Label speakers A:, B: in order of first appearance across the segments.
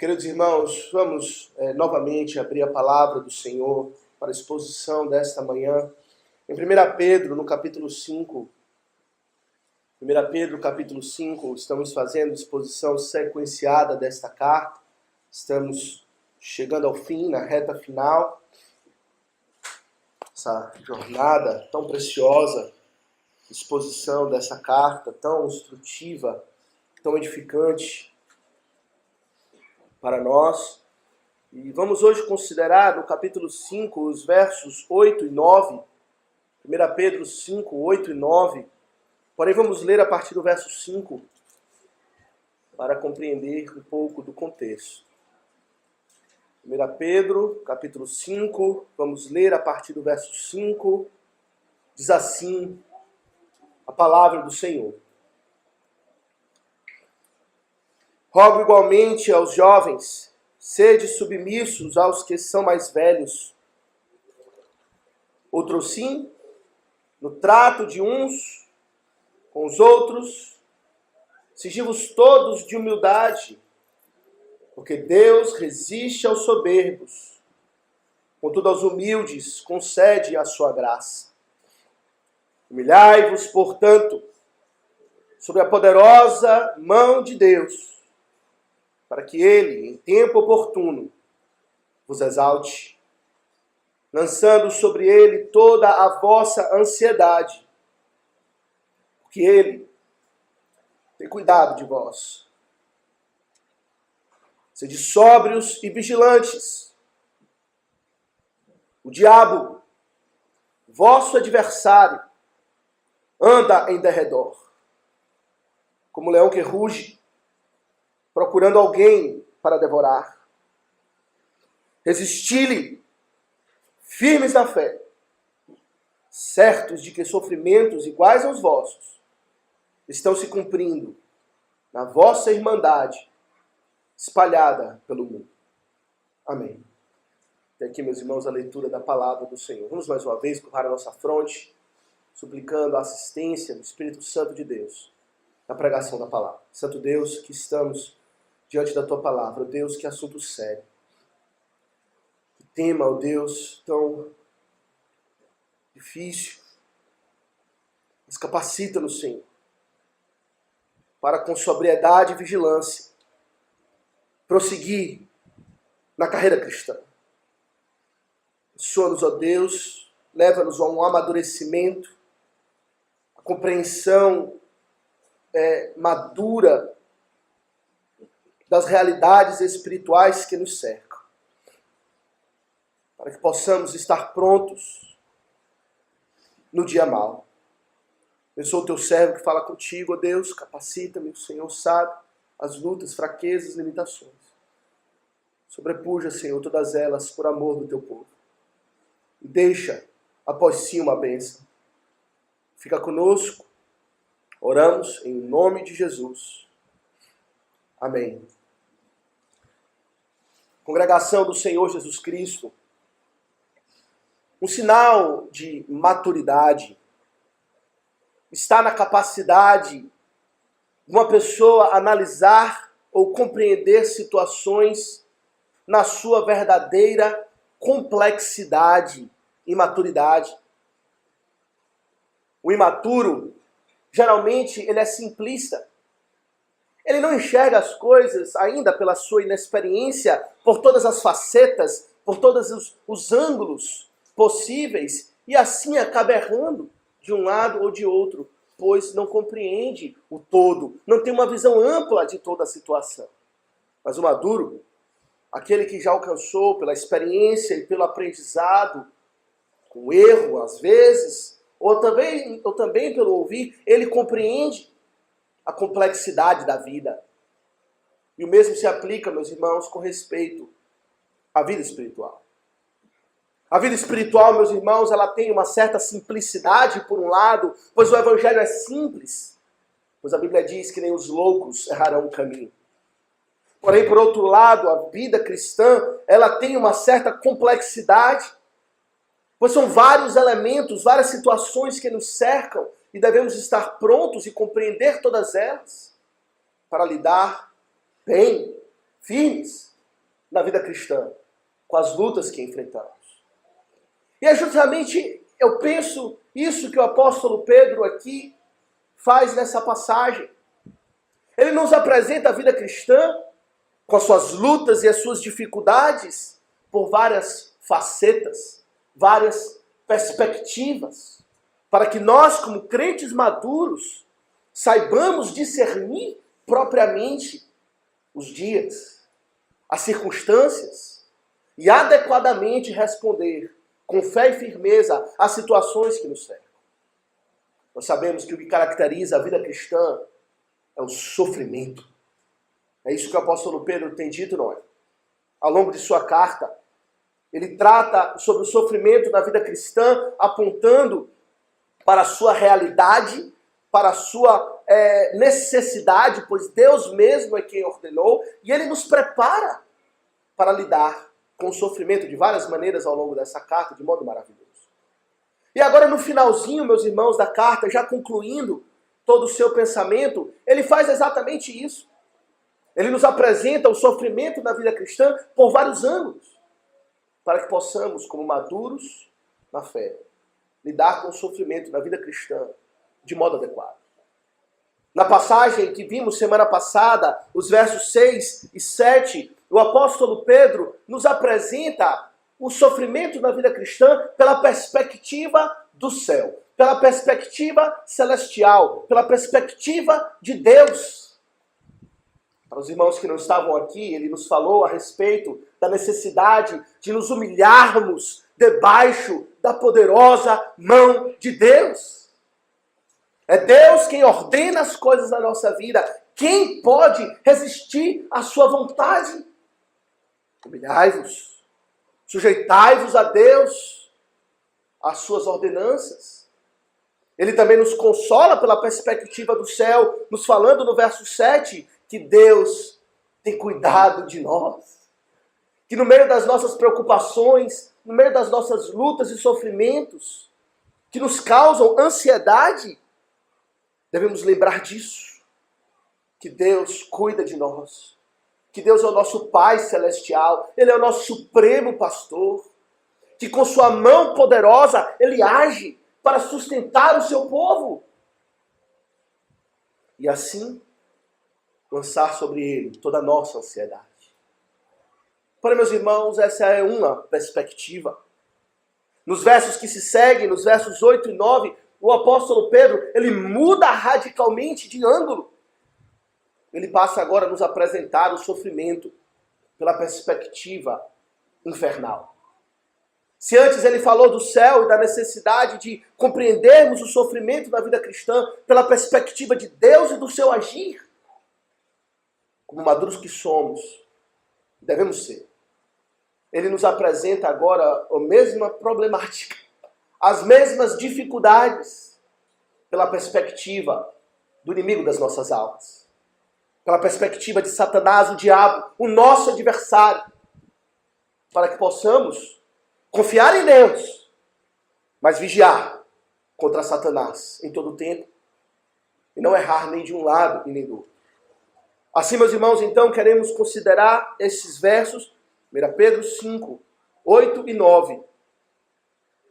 A: Queridos irmãos, vamos novamente abrir a palavra do Senhor para a exposição desta manhã. Em 1 Pedro, no capítulo 5, 1 Pedro, capítulo 5, estamos fazendo exposição sequenciada desta carta. Estamos chegando ao fim, na reta final. Essa jornada tão preciosa, exposição dessa carta tão instrutiva, tão edificante para nós. E vamos hoje considerar no capítulo 5 os versos 8 e 9. 1 Pedro 5, 8 e 9. Porém, vamos ler a partir do verso 5 para compreender um pouco do contexto. 1 Pedro, capítulo 5, vamos ler a partir do verso 5. Diz assim a palavra do Senhor. Rogo igualmente aos jovens, sede submissos aos que são mais velhos. Outrosim, no trato de uns com os outros, sigi-vos todos de humildade, porque Deus resiste aos soberbos, contudo aos humildes concede a sua graça. Humilhai-vos, portanto, sob a poderosa mão de Deus, para que ele, em tempo oportuno, vos exalte, lançando sobre ele toda a vossa ansiedade, porque ele tem cuidado de vós. Sede sóbrios e vigilantes. O diabo, vosso adversário, anda em derredor, como leão que ruge, procurando alguém para devorar. Resisti-lhe, firmes na fé, certos de que sofrimentos iguais aos vossos estão se cumprindo na vossa irmandade espalhada pelo mundo. Amém. Até aqui, meus irmãos, a leitura da palavra do Senhor. Vamos mais uma vez curvar a nossa fronte, suplicando a assistência do Espírito Santo de Deus na pregação da palavra. Santo Deus, que estamos diante da tua palavra, Deus, que assunto sério. Que tema, ó Deus, tão difícil. Mas capacita-nos, Senhor, para com sobriedade e vigilância prosseguir na carreira cristã. Abençoa-nos, ó Deus, leva-nos a um amadurecimento, a compreensão madura das realidades espirituais que nos cercam, para que possamos estar prontos no dia mau. Eu sou o teu servo que fala contigo, ó Deus, capacita-me, o Senhor sabe as lutas, fraquezas, limitações. Sobrepuja, Senhor, todas elas por amor do teu povo. E deixa, após si, uma bênção. Fica conosco, oramos em nome de Jesus. Amém. Congregação do Senhor Jesus Cristo, um sinal de maturidade está na capacidade de uma pessoa analisar ou compreender situações na sua verdadeira complexidade e maturidade. O imaturo, geralmente, ele é simplista. Ele não enxerga as coisas ainda pela sua inexperiência, por todas as facetas, por todos os ângulos possíveis, e assim acaba errando de um lado ou de outro, pois não compreende o todo, não tem uma visão ampla de toda a situação. Mas o maduro, aquele que já alcançou pela experiência e pelo aprendizado, com erro às vezes, ou também pelo ouvir, ele compreende a complexidade da vida. E o mesmo se aplica, meus irmãos, com respeito à vida espiritual. A vida espiritual, meus irmãos, ela tem uma certa simplicidade, por um lado, pois o evangelho é simples, pois a Bíblia diz que nem os loucos errarão o caminho. Porém, por outro lado, a vida cristã, ela tem uma certa complexidade, pois são vários elementos, várias situações que nos cercam, e devemos estar prontos e compreender todas elas para lidar bem, firmes, na vida cristã, com as lutas que enfrentamos. E é justamente, eu penso, isso que o apóstolo Pedro aqui faz nessa passagem. Ele nos apresenta a vida cristã com as suas lutas e as suas dificuldades por várias facetas, várias perspectivas, para que nós, como crentes maduros, saibamos discernir propriamente os dias, as circunstâncias e adequadamente responder com fé e firmeza às situações que nos cercam. Nós sabemos que o que caracteriza a vida cristã é o sofrimento. É isso que o apóstolo Pedro tem dito, não é? Ao longo de sua carta, ele trata sobre o sofrimento da vida cristã, apontando para a sua realidade, para a sua necessidade, pois Deus mesmo é quem ordenou, e ele nos prepara para lidar com o sofrimento de várias maneiras ao longo dessa carta, de modo maravilhoso. E agora no finalzinho, meus irmãos, da carta, já concluindo todo o seu pensamento, ele faz exatamente isso. Ele nos apresenta o sofrimento da vida cristã por vários ângulos, para que possamos, como maduros na fé, lidar com o sofrimento da vida cristã de modo adequado. Na passagem que vimos semana passada, os versos 6 e 7, o apóstolo Pedro nos apresenta o sofrimento na vida cristã pela perspectiva do céu, pela perspectiva celestial, pela perspectiva de Deus. Para os irmãos que não estavam aqui, ele nos falou a respeito da necessidade de nos humilharmos debaixo da poderosa mão de Deus. É Deus quem ordena as coisas na nossa vida. Quem pode resistir à sua vontade? Humilhai-vos, sujeitai-vos a Deus, às suas ordenanças. Ele também nos consola pela perspectiva do céu, nos falando no verso 7, que Deus tem cuidado de nós. Que no meio das nossas preocupações, no meio das nossas lutas e sofrimentos, que nos causam ansiedade, devemos lembrar disso. Que Deus cuida de nós. Que Deus é o nosso Pai Celestial. Ele é o nosso supremo pastor. Que com sua mão poderosa, Ele age para sustentar o seu povo. E assim, lançar sobre Ele toda a nossa ansiedade. Para meus irmãos, essa é uma perspectiva. Nos versos que se seguem, nos versos 8 e 9, o apóstolo Pedro, ele muda radicalmente de ângulo. Ele passa agora a nos apresentar o sofrimento pela perspectiva infernal. Se antes ele falou do céu e da necessidade de compreendermos o sofrimento da vida cristã pela perspectiva de Deus e do seu agir, como maduros que somos, devemos ser. Ele nos apresenta agora a mesma problemática, as mesmas dificuldades, pela perspectiva do inimigo das nossas almas. Pela perspectiva de Satanás, o diabo, o nosso adversário. Para que possamos confiar em Deus, mas vigiar contra Satanás em todo o tempo. E não errar nem de um lado e nem do outro. Assim, meus irmãos, então, queremos considerar esses versos, 1 Pedro 5, 8 e 9,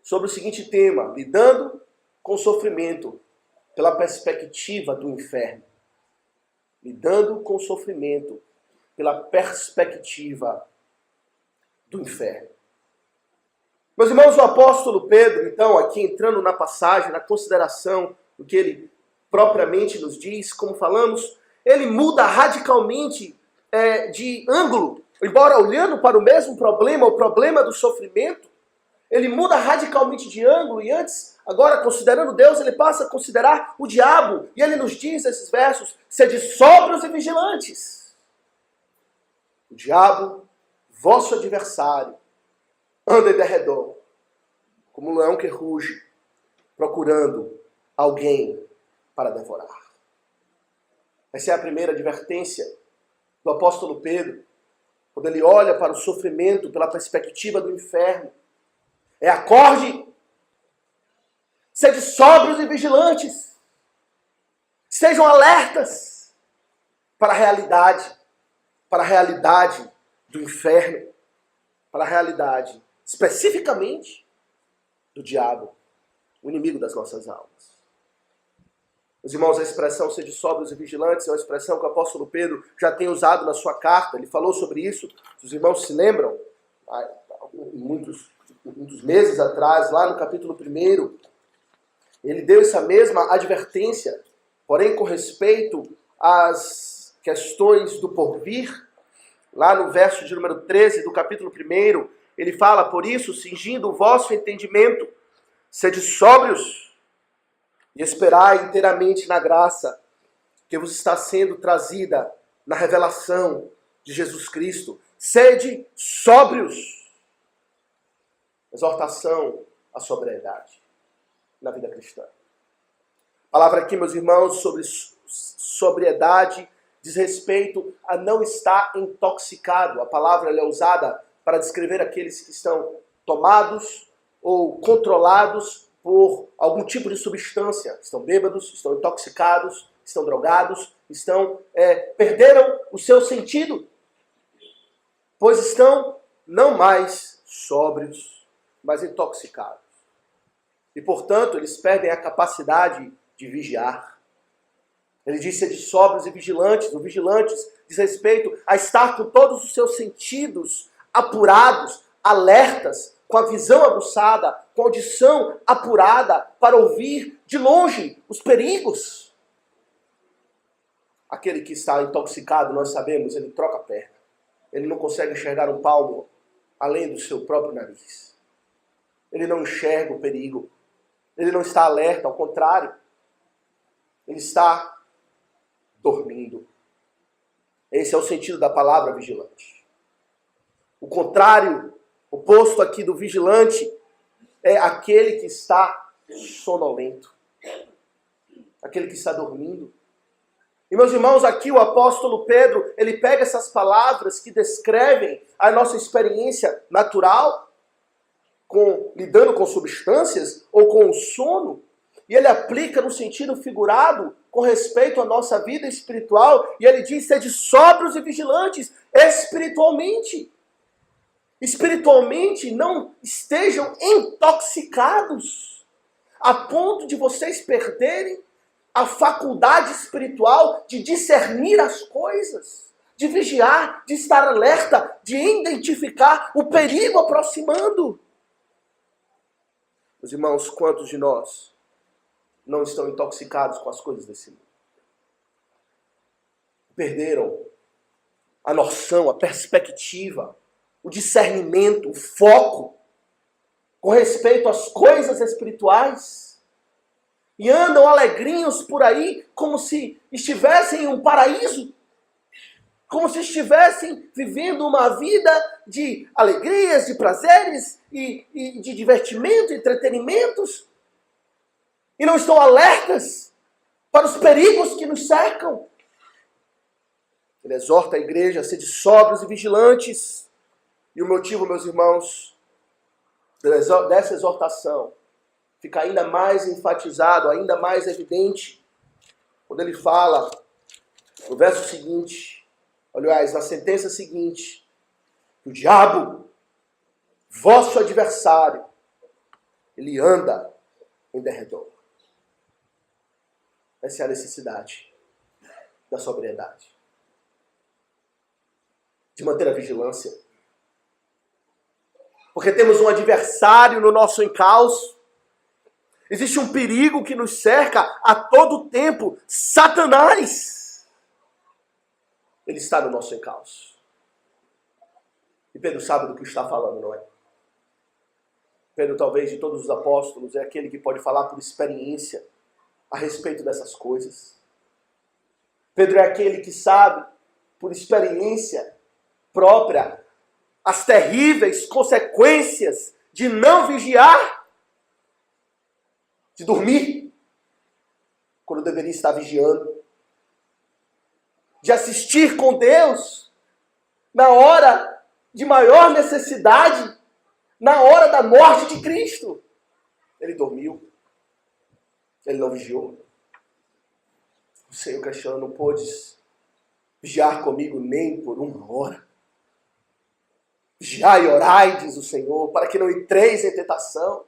A: sobre o seguinte tema: lidando com o sofrimento pela perspectiva do inferno. Lidando com o sofrimento pela perspectiva do inferno. Meus irmãos, o apóstolo Pedro, então, aqui entrando na passagem, na consideração do que ele propriamente nos diz, como falamos, ele muda radicalmente de ângulo. Embora olhando para o mesmo problema, o problema do sofrimento, ele muda radicalmente de ângulo e antes, agora considerando Deus, ele passa a considerar o diabo. E ele nos diz nesses versos: sede sóbrios e vigilantes. O diabo, vosso adversário, anda em derredor, como um leão que ruge, procurando alguém para devorar. Essa é a primeira advertência do apóstolo Pedro, quando ele olha para o sofrimento pela perspectiva do inferno. É acorde, sede sóbrios e vigilantes, sejam alertas para a realidade do inferno para a realidade, especificamente do diabo, o inimigo das nossas almas. Os irmãos, a expressão sede sóbrios e vigilantes é uma expressão que o apóstolo Pedro já tem usado na sua carta. Ele falou sobre isso, os irmãos se lembram, muitos meses atrás, lá no capítulo 1, ele deu essa mesma advertência, porém com respeito às questões do porvir. Lá no verso de número 13 do capítulo 1, ele fala: por isso, cingindo o vosso entendimento, sede sóbrios e esperai inteiramente na graça que vos está sendo trazida na revelação de Jesus Cristo. Sede sóbrios. Exortação à sobriedade na vida cristã. A palavra aqui, meus irmãos, sobre sobriedade diz respeito a não estar intoxicado. A palavra ela é usada para descrever aqueles que estão tomados ou controlados por algum tipo de substância. Estão bêbados, estão intoxicados, estão drogados, perderam o seu sentido, pois estão não mais sóbrios, mas intoxicados. E, portanto, eles perdem a capacidade de vigiar. Ele diz ser de sóbrios e vigilantes. O vigilantes diz respeito a estar com todos os seus sentidos apurados, alertas, com a visão aguçada, com a audição apurada, para ouvir de longe os perigos. Aquele que está intoxicado, nós sabemos, ele troca a perna. Ele não consegue enxergar um palmo além do seu próprio nariz. Ele não enxerga o perigo. Ele não está alerta, ao contrário. Ele está dormindo. Esse é o sentido da palavra vigilante. O contrário, oposto aqui do vigilante, é aquele que está sonolento. Aquele que está dormindo. E, meus irmãos, aqui o apóstolo Pedro, ele pega essas palavras que descrevem a nossa experiência natural, lidando com substâncias ou com o sono, e ele aplica no sentido figurado com respeito à nossa vida espiritual, e ele diz: sede sóbrios e vigilantes espiritualmente. Espiritualmente não estejam intoxicados, a ponto de vocês perderem a faculdade espiritual de discernir as coisas, de vigiar, de estar alerta, de identificar o perigo aproximando. Meus irmãos, quantos de nós não estão intoxicados com as coisas desse mundo? Perderam a noção, a perspectiva, o discernimento, o foco com respeito às coisas espirituais. E andam alegrinhos por aí como se estivessem em um paraíso. Como se estivessem vivendo uma vida de alegrias, de prazeres e de divertimento, entretenimentos. E não estão alertas para os perigos que nos cercam. Ele exorta a igreja a ser de sóbrios e vigilantes. E o motivo, meus irmãos, dessa exortação fica ainda mais enfatizado, ainda mais evidente, quando ele fala no verso seguinte, aliás, na sentença seguinte, que o diabo, vosso adversário, ele anda em derredor. Essa é a necessidade da sobriedade, de manter a vigilância. Porque temos um adversário no nosso encalço. Existe um perigo que nos cerca a todo tempo. Satanás. Ele está no nosso encalço. E Pedro sabe do que está falando, não é? Pedro, talvez, de todos os apóstolos, é aquele que pode falar por experiência a respeito dessas coisas. Pedro é aquele que sabe, por experiência própria, as terríveis consequências de não vigiar, de dormir, quando deveria estar vigiando, de assistir com Deus na hora de maior necessidade, na hora da morte de Cristo. Ele dormiu, ele não vigiou. O Senhor questionou: não podes vigiar comigo nem por uma hora. Vigiai e orai, diz o Senhor, para que não entreis em tentação.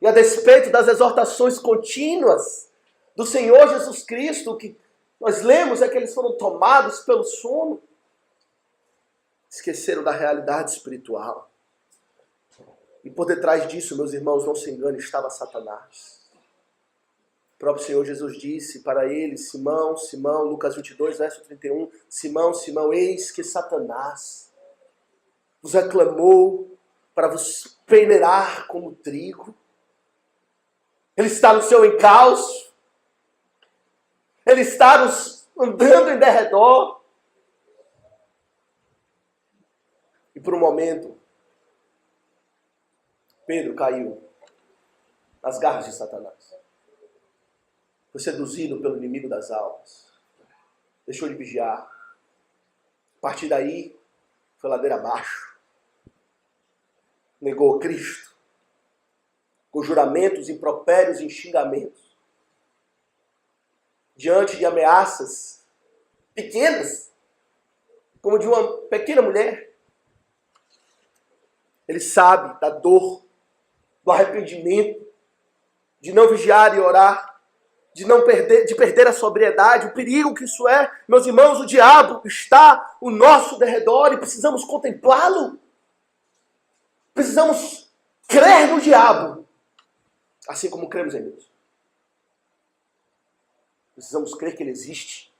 A: E a despeito das exortações contínuas do Senhor Jesus Cristo, o que nós lemos é que eles foram tomados pelo sono. Esqueceram da realidade espiritual. E por detrás disso, meus irmãos, não se engane, estava Satanás. O próprio Senhor Jesus disse para ele, Simão, Simão, Lucas 22, verso 31, Simão, Simão, eis que Satanás vos aclamou para vos peneirar como trigo. Ele está no seu encalço. Ele está andando em derredor. E por um momento, Pedro caiu nas garras de Satanás. Foi seduzido pelo inimigo das almas. Deixou de vigiar. A partir daí, foi ladeira abaixo. Negou Cristo. Com juramentos, impropérios e xingamentos. Diante de ameaças pequenas, como de uma pequena mulher. Ele sabe da dor, do arrependimento, de não vigiar e orar, de perder a sobriedade, o perigo que isso é. Meus irmãos, o diabo está ao nosso derredor e precisamos contemplá-lo. Precisamos crer no diabo, assim como cremos em Deus. Precisamos crer que ele existe.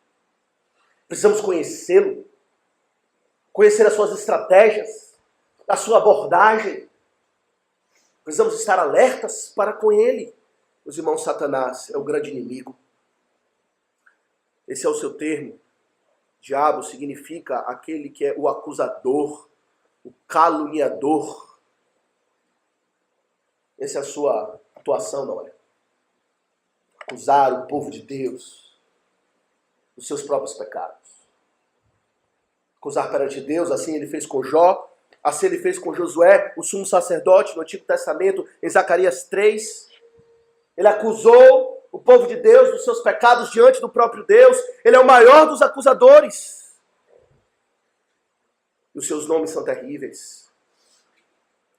A: Precisamos conhecê-lo, conhecer as suas estratégias, a sua abordagem. Precisamos estar alertas para com ele. Meus irmãos, Satanás é o grande inimigo. Esse é o seu termo. Diabo significa aquele que é o acusador, o caluniador. Essa é a sua atuação, não é? Acusar o povo de Deus dos seus próprios pecados. Acusar perante Deus, assim ele fez com Jó, assim ele fez com Josué, o sumo sacerdote no Antigo Testamento, em Zacarias 3. Ele acusou o povo de Deus dos seus pecados diante do próprio Deus. Ele é o maior dos acusadores. E os seus nomes são terríveis.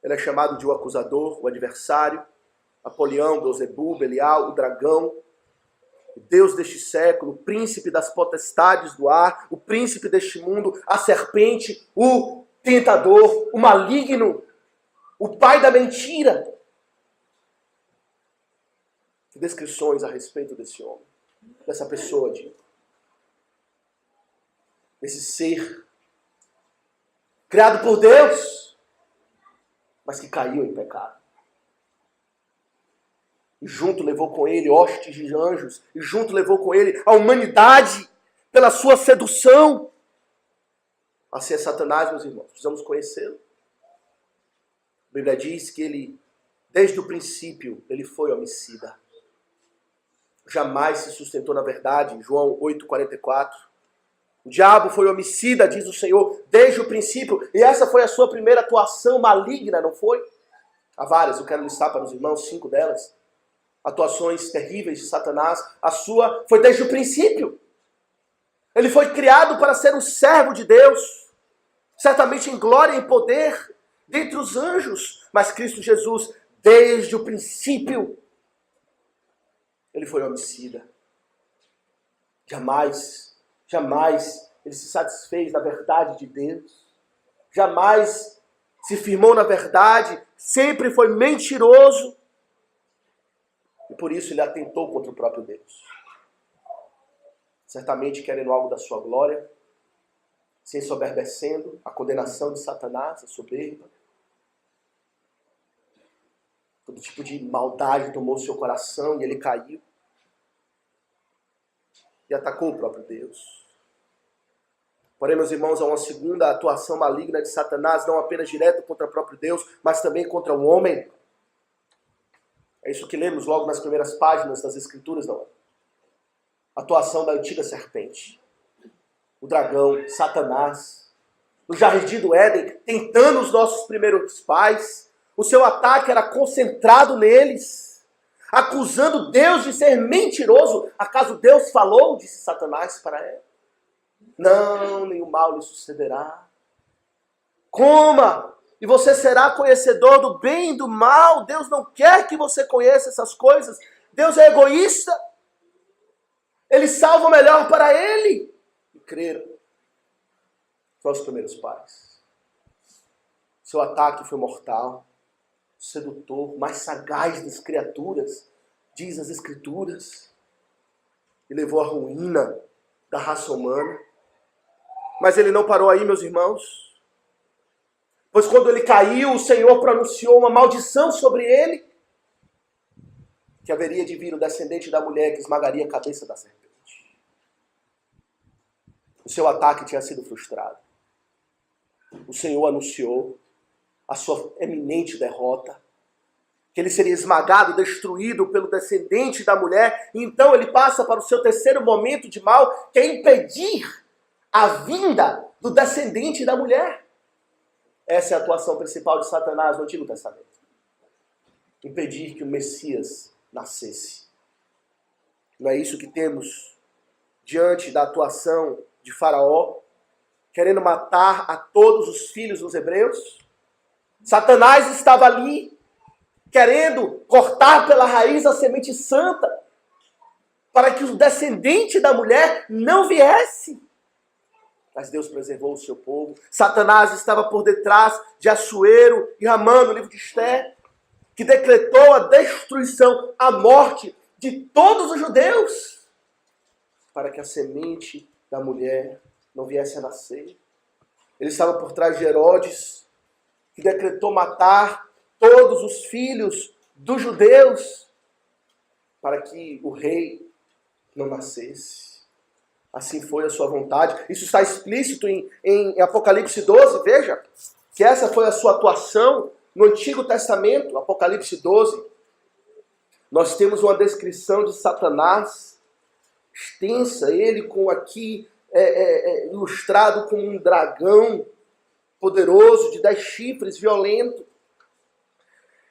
A: Ele é chamado de o acusador, o adversário, Apolião, Beelzebul, Belial, o dragão, o Deus deste século, o príncipe das potestades do ar, o príncipe deste mundo, a serpente, o tentador, o maligno, o pai da mentira. Que descrições a respeito desse homem, dessa pessoa, desse ser criado por Deus, mas que caiu em pecado. E junto levou com ele hostes de anjos, e junto levou com ele a humanidade pela sua sedução. Assim é Satanás, meus irmãos, precisamos conhecê-lo. A Bíblia diz que ele, desde o princípio, ele foi homicida. Jamais se sustentou na verdade, João 8,44. O diabo foi homicida, diz o Senhor, desde o princípio, e essa foi a sua primeira atuação maligna, não foi? Há várias, eu quero listar para os irmãos 5 delas. Atuações terríveis de Satanás. A sua foi desde o princípio. Ele foi criado para ser um servo de Deus, certamente em glória e poder dentre os anjos, mas Cristo Jesus, desde o princípio, ele foi homicida. Jamais ele se satisfez na verdade de Deus. Jamais se firmou na verdade, sempre foi mentiroso. E por isso ele atentou contra o próprio Deus. Certamente querendo algo da sua glória, se ensoberbecendo, a condenação de Satanás, a soberba. Todo tipo de maldade tomou seu coração e ele caiu. E atacou o próprio Deus. Porém, meus irmãos, há uma segunda atuação maligna de Satanás, não apenas direta contra o próprio Deus, mas também contra o homem. É isso que lemos logo nas primeiras páginas das Escrituras, não é? A atuação da antiga serpente. O dragão, Satanás. No jardim do Éden, tentando os nossos primeiros pais. O seu ataque era concentrado neles. Acusando Deus de ser mentiroso. Acaso Deus falou, disse Satanás para ela? Não, nenhum mal lhe sucederá. Coma, e você será conhecedor do bem e do mal. Deus não quer que você conheça essas coisas. Deus é egoísta. Ele salva o melhor para ele. E creram. Foram os primeiros pais. Seu ataque foi mortal, sedutor, mais sagaz das criaturas, diz as Escrituras. E levou à ruína da raça humana. Mas ele não parou aí, meus irmãos. Pois quando ele caiu, o Senhor pronunciou uma maldição sobre ele, que haveria de vir o descendente da mulher que esmagaria a cabeça da serpente. O seu ataque tinha sido frustrado. O Senhor anunciou a sua eminente derrota, que ele seria esmagado, destruído pelo descendente da mulher. E então ele passa para o seu terceiro momento de mal, que é impedir a vinda do descendente da mulher. Essa é a atuação principal de Satanás no Antigo Testamento. Impedir que o Messias nascesse. Não é isso que temos diante da atuação de Faraó, querendo matar a todos os filhos dos hebreus? Satanás estava ali, querendo cortar pela raiz a semente santa, para que o descendente da mulher não viesse. Mas Deus preservou o seu povo. Satanás estava por detrás de Assuero e Ramã, no livro de Esther, que decretou a destruição, a morte de todos os judeus, para que a semente da mulher não viesse a nascer. Ele estava por trás de Herodes, que decretou matar todos os filhos dos judeus, para que o rei não nascesse. Assim foi a sua vontade. Isso está explícito em Apocalipse 12. Veja que essa foi a sua atuação no Antigo Testamento. Apocalipse 12. Nós temos uma descrição de Satanás extensa. Ele aqui ilustrado como um dragão poderoso, de 10 chifres, violento.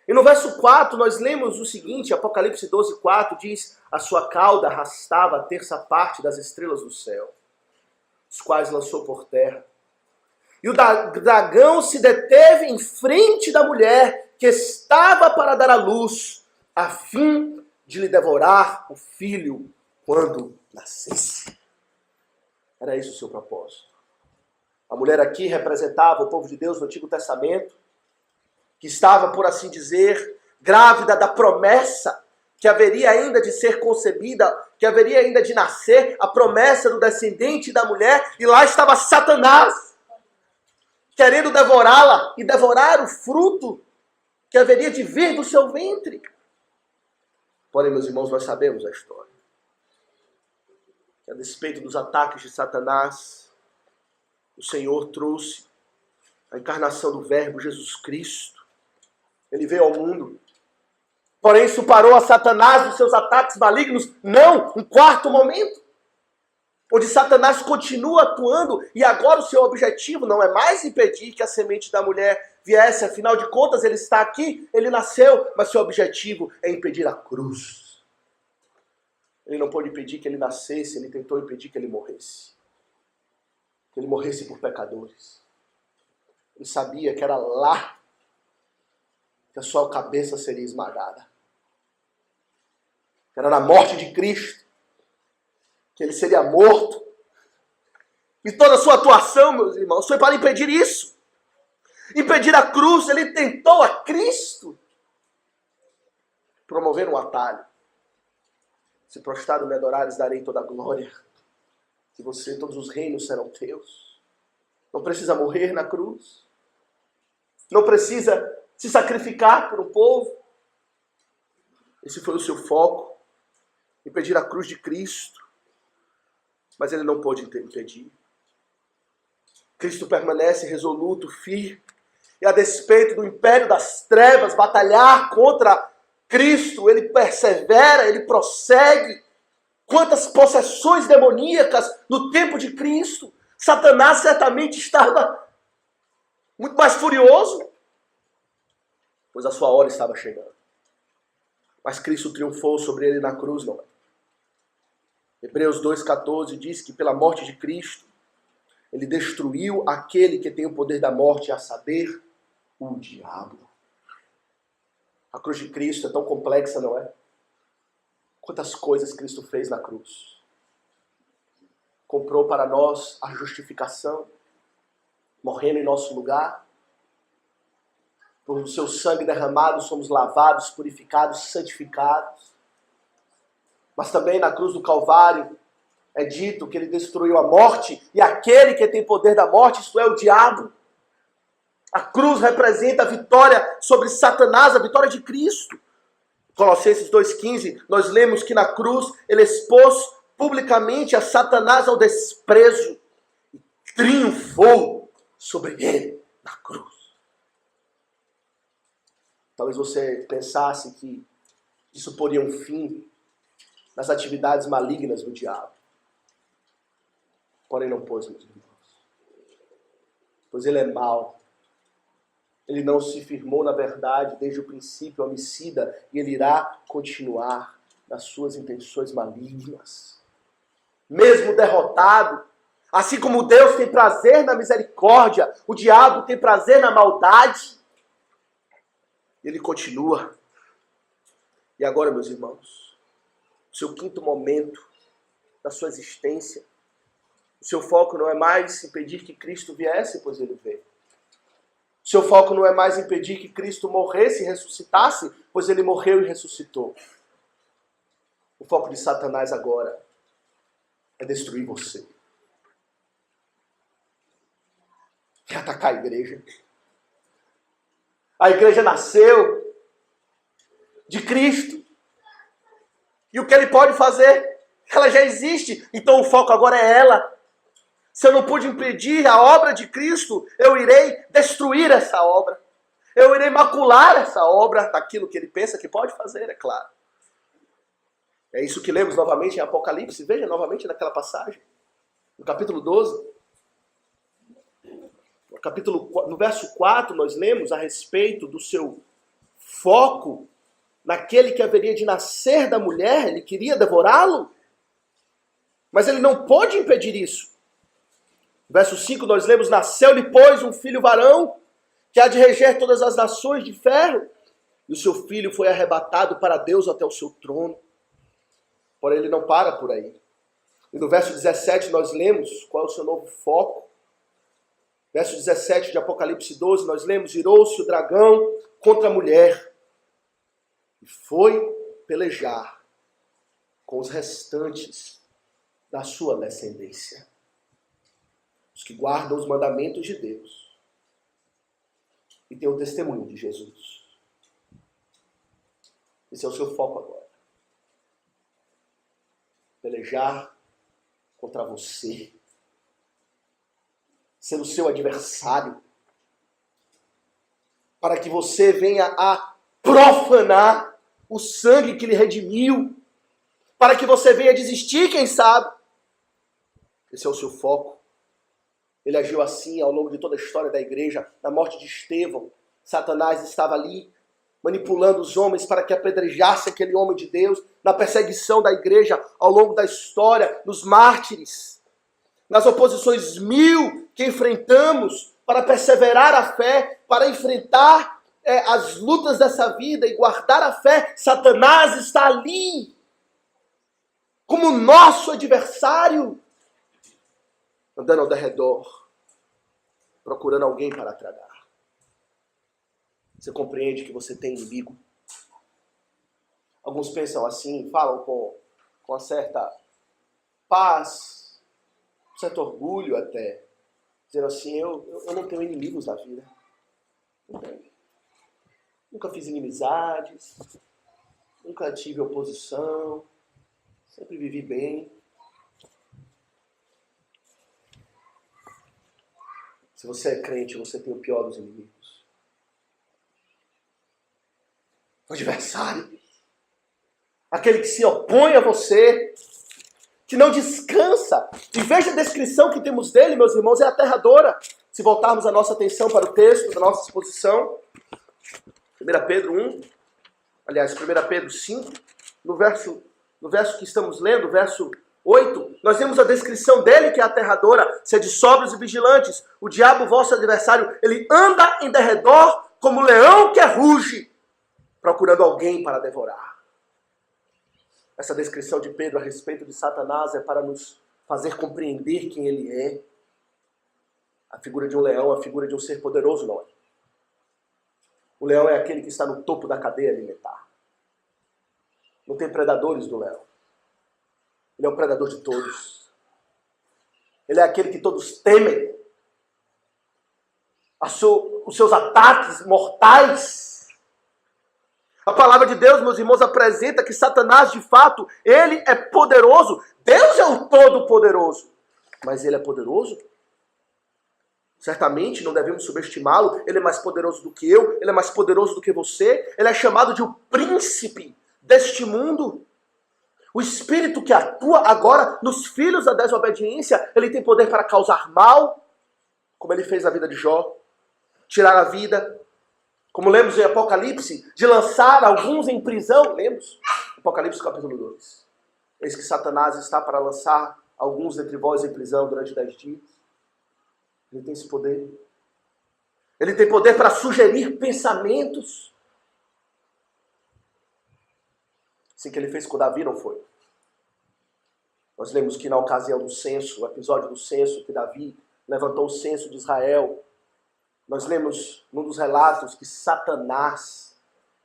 A: E no verso 4 nós lemos o seguinte, Apocalipse 12, 4 diz: a sua cauda arrastava a terça parte das estrelas do céu, os quais lançou por terra. E o dragão se deteve em frente da mulher que estava para dar à luz, a fim de lhe devorar o filho quando nascesse. Era esse o seu propósito. A mulher aqui representava o povo de Deus no Antigo Testamento, que estava, por assim dizer, grávida da promessa que haveria ainda de ser concebida, que haveria ainda de nascer, a promessa do descendente da mulher, e lá estava Satanás, querendo devorá-la e devorar o fruto que haveria de vir do seu ventre. Porém, meus irmãos, nós sabemos a história. Que a despeito dos ataques de Satanás, o Senhor trouxe a encarnação do Verbo Jesus Cristo. Ele veio ao mundo. Porém, isso parou a Satanás dos seus ataques malignos? Não! Um quarto momento, onde Satanás continua atuando, e agora o seu objetivo não é mais impedir que a semente da mulher viesse, afinal de contas ele está aqui, ele nasceu, mas seu objetivo é impedir a cruz. Ele não pôde impedir que ele nascesse, ele tentou impedir que ele morresse. Que ele morresse por pecadores. Ele sabia que era lá que a sua cabeça seria esmagada. Era na morte de Cristo que ele seria morto. E toda a sua atuação, meus irmãos, foi para impedir isso. Impedir a cruz. Ele tentou a Cristo promover um atalho. Se prostrado me adorares, darei toda a glória. Que você, todos os reinos serão teus. Não precisa morrer na cruz. Não precisa se sacrificar por um povo. Esse foi o seu foco. Impedir a cruz de Cristo. Mas ele não pôde impedir. Cristo permanece resoluto, firme. E a despeito do império das trevas batalhar contra Cristo, ele persevera, ele prossegue. Quantas possessões demoníacas no tempo de Cristo. Satanás certamente estava muito mais furioso, pois a sua hora estava chegando. Mas Cristo triunfou sobre ele na cruz, não é? Hebreus 2,14 diz que pela morte de Cristo, Ele destruiu aquele que tem o poder da morte, a saber, o diabo. A cruz de Cristo é tão complexa, não é? Quantas coisas Cristo fez na cruz. Comprou para nós a justificação, morrendo em nosso lugar. Por o seu sangue derramado somos lavados, purificados, santificados. Mas também na cruz do Calvário é dito que ele destruiu a morte e aquele que tem poder da morte, isto é, o diabo. A cruz representa a vitória sobre Satanás, a vitória de Cristo. Colossenses 2,15, nós lemos que na cruz ele expôs publicamente a Satanás ao desprezo e triunfou sobre ele na cruz. Talvez você pensasse que isso poria um fim nas atividades malignas do diabo. Porém não pôs, meus irmãos. Pois ele é mau. Ele não se firmou na verdade desde o princípio, homicida, e ele irá continuar nas suas intenções malignas. Mesmo derrotado, assim como Deus tem prazer na misericórdia, o diabo tem prazer na maldade. Ele continua. E agora, meus irmãos, o seu quinto momento da sua existência, o seu foco não é mais impedir que Cristo viesse, pois ele veio. O seu foco não é mais impedir que Cristo morresse e ressuscitasse, pois ele morreu e ressuscitou. O foco de Satanás agora é destruir você. É atacar a igreja. A igreja nasceu de Cristo. E o que ele pode fazer? Ela já existe, então o foco agora é ela. Se eu não pude impedir a obra de Cristo, eu irei destruir essa obra. Eu irei macular essa obra daquilo que ele pensa que pode fazer, é claro. É isso que lemos novamente em Apocalipse. Veja novamente naquela passagem. No capítulo 12. No verso 4, nós lemos a respeito do seu foco naquele que haveria de nascer da mulher. Ele queria devorá-lo. Mas ele não pôde impedir isso. Verso 5 nós lemos, nasceu-lhe, pois, um filho varão, que há de reger todas as nações de ferro. E o seu filho foi arrebatado para Deus até o seu trono. Porém, ele não para por aí. E no verso 17 nós lemos qual é o seu novo foco. Verso 17 de Apocalipse 12 nós lemos, irou-se o dragão contra a mulher e foi pelejar com os restantes da sua descendência. Os que guardam os mandamentos de Deus e têm o testemunho de Jesus. Esse é o seu foco agora. Pelejar contra você. Ser o seu adversário. Para que você venha a profanar o sangue que lhe redimiu. Para que você venha desistir, quem sabe. Esse é o seu foco. Ele agiu assim ao longo de toda a história da igreja. Na morte de Estevão, Satanás estava ali manipulando os homens para que apedrejasse aquele homem de Deus. Na perseguição da igreja ao longo da história, nos mártires. Nas oposições 1000 que enfrentamos para perseverar a fé, para enfrentar as lutas dessa vida e guardar a fé. Satanás está ali como nosso adversário, andando ao derredor, procurando alguém para tragar. Você compreende que você tem inimigo? Alguns pensam assim, falam com uma certa paz, um certo orgulho até, dizendo assim, eu não tenho inimigos na vida. Não tenho. Nunca fiz inimizades, nunca tive oposição, sempre vivi bem. Se você é crente, você tem o pior dos inimigos. O adversário. Aquele que se opõe a você, que não descansa. E veja a descrição que temos dele, meus irmãos, é aterradora. Se voltarmos a nossa atenção para o texto da nossa exposição, 1 Pedro 1, aliás, 1 Pedro 5, no verso que estamos lendo, verso 8, nós temos a descrição dele que é aterradora. Sede sóbrios e vigilantes. O diabo, vosso adversário, ele anda em derredor como leão que ruge, procurando alguém para devorar. Essa descrição de Pedro a respeito de Satanás é para nos fazer compreender quem ele é. A figura de um leão, a figura de um ser poderoso, não é? O leão é aquele que está no topo da cadeia alimentar. Não tem predadores do leão. Ele é o predador de todos. Ele é aquele que todos temem. Os seus ataques mortais. A palavra de Deus, meus irmãos, apresenta que Satanás, de fato, ele é poderoso. Deus é o Todo-Poderoso. Mas ele é poderoso? Certamente não devemos subestimá-lo. Ele é mais poderoso do que eu. Ele é mais poderoso do que você. Ele é chamado de o príncipe deste mundo. O espírito que atua agora nos filhos da desobediência, ele tem poder para causar mal, como ele fez na vida de Jó, tirar a vida, como lemos em Apocalipse, de lançar alguns em prisão. Lemos? Apocalipse capítulo 2. Eis que Satanás está para lançar alguns entre vós em prisão durante 10 dias. Ele tem esse poder. Ele tem poder para sugerir pensamentos. Assim que ele fez com Davi, não foi? Nós lemos que na ocasião do censo, o episódio do censo, que Davi levantou o censo de Israel, nós lemos num dos relatos que Satanás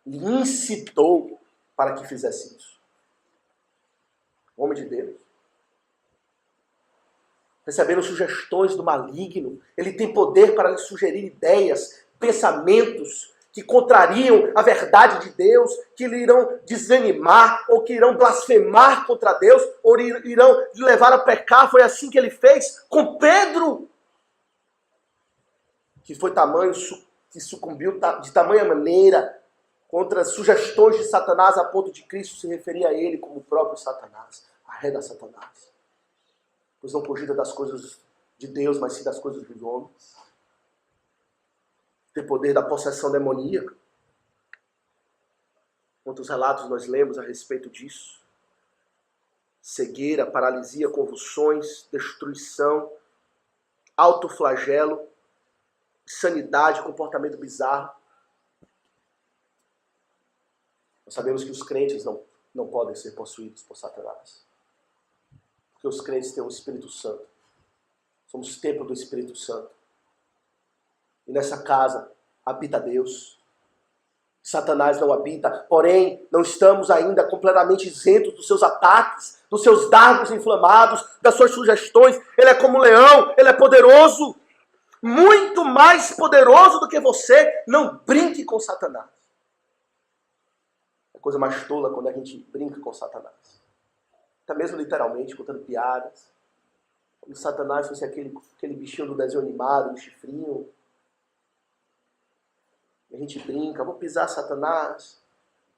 A: lhe incitou para que fizesse isso. Homem de Deus. Recebendo sugestões do maligno, ele tem poder para lhe sugerir ideias, pensamentos que contrariam a verdade de Deus, que lhe irão desanimar, ou que irão blasfemar contra Deus, ou irão lhe levar a pecar. Foi assim que ele fez com Pedro, que foi que sucumbiu de tamanha maneira contra as sugestões de Satanás, a ponto de Cristo se referir a ele como o próprio Satanás, a ré da Satanás. Pois não cogita das coisas de Deus, mas sim das coisas dos homens. Tem poder da possessão demoníaca. Quantos relatos nós lemos a respeito disso? Cegueira, paralisia, convulsões, destruição, autoflagelo, insanidade, comportamento bizarro. Nós sabemos que os crentes não podem ser possuídos por Satanás. Porque os crentes têm o Espírito Santo. Somos templo do Espírito Santo. E nessa casa habita Deus. Satanás não habita. Porém, não estamos ainda completamente isentos dos seus ataques, dos seus dardos inflamados, das suas sugestões. Ele é como um leão, ele é poderoso. Muito mais poderoso do que você. Não brinque com Satanás. É a coisa mais tola quando a gente brinca com Satanás. Até mesmo literalmente, contando piadas. Como se Satanás fosse aquele bichinho do desenho animado, um chifrinho. A gente brinca, vou pisar Satanás,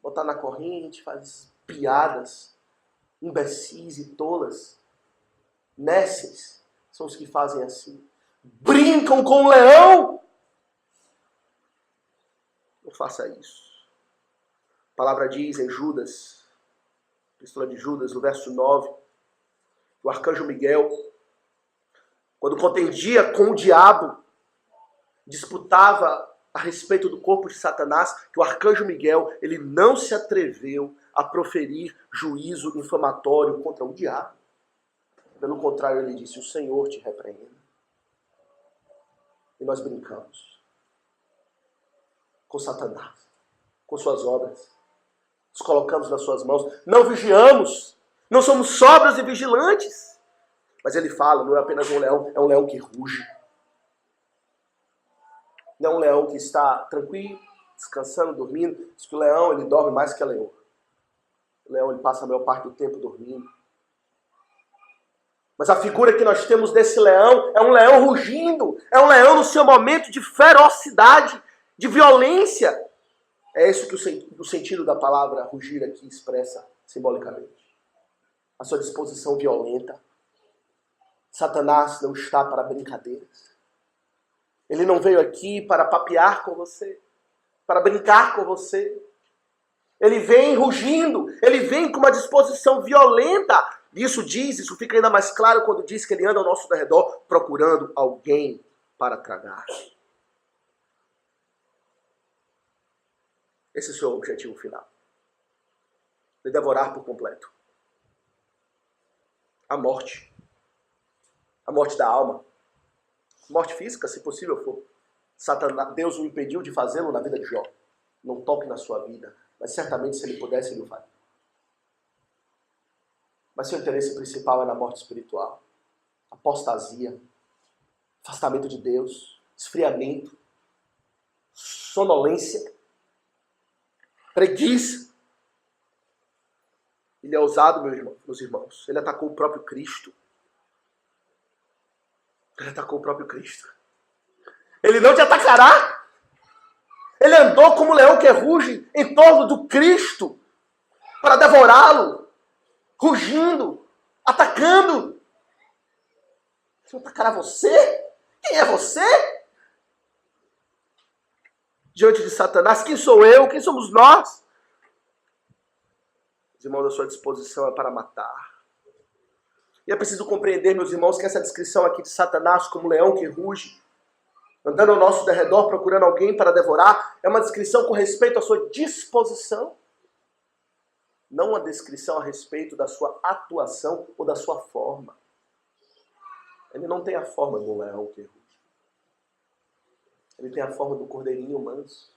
A: botar na corrente, faz piadas, imbecis e tolas. Nesses são os que fazem assim. Brincam com o leão. Não faça isso. A palavra diz em Judas, Epístola de Judas, no verso 9, o arcanjo Miguel, quando contendia com o diabo, disputava a respeito do corpo de Satanás, que o arcanjo Miguel, ele não se atreveu a proferir juízo infamatório contra o diabo. Pelo contrário, ele disse: o Senhor te repreenda. E nós brincamos com Satanás, com suas obras. Nos colocamos nas suas mãos. Não vigiamos. Não somos sóbrios e vigilantes. Mas ele fala, não é apenas um leão, é um leão que ruge. Não é um leão que está tranquilo, descansando, dormindo. Diz que o leão, ele dorme mais que a leoa. O leão, ele passa a maior parte do tempo dormindo. Mas a figura que nós temos desse leão é um leão rugindo. É um leão no seu momento de ferocidade, de violência. É isso que o sentido da palavra rugir aqui expressa simbolicamente. A sua disposição violenta. Satanás não está para brincadeiras. Ele não veio aqui para papear com você, para brincar com você. Ele vem rugindo, ele vem com uma disposição violenta, Isso fica ainda mais claro quando diz que ele anda ao nosso redor procurando alguém para tragar. Esse é o seu objetivo final. De devorar por completo. A morte. A morte da alma. Morte física, se possível for. Satanás, Deus o impediu de fazê-lo na vida de Jó. Não toque na sua vida. Mas certamente se ele pudesse, ele o faria. Mas seu interesse principal é na morte espiritual. Apostasia. Afastamento de Deus. Esfriamento. Sonolência. Preguiça. Ele é ousado, meus irmãos. Ele atacou o próprio Cristo. Ele atacou o próprio Cristo. Ele não te atacará. Ele andou como um leão que ruge em torno do Cristo para devorá-lo, rugindo, atacando. Ele não atacará você? Quem é você? Diante de Satanás, quem sou eu? Quem somos nós? Os irmãos, a sua disposição é para matar. E é preciso compreender, meus irmãos, que essa descrição aqui de Satanás como leão que ruge, andando ao nosso derredor procurando alguém para devorar, é uma descrição com respeito à sua disposição. Não uma descrição a respeito da sua atuação ou da sua forma. Ele não tem a forma de um leão que ruge. Ele tem a forma do cordeirinho manso,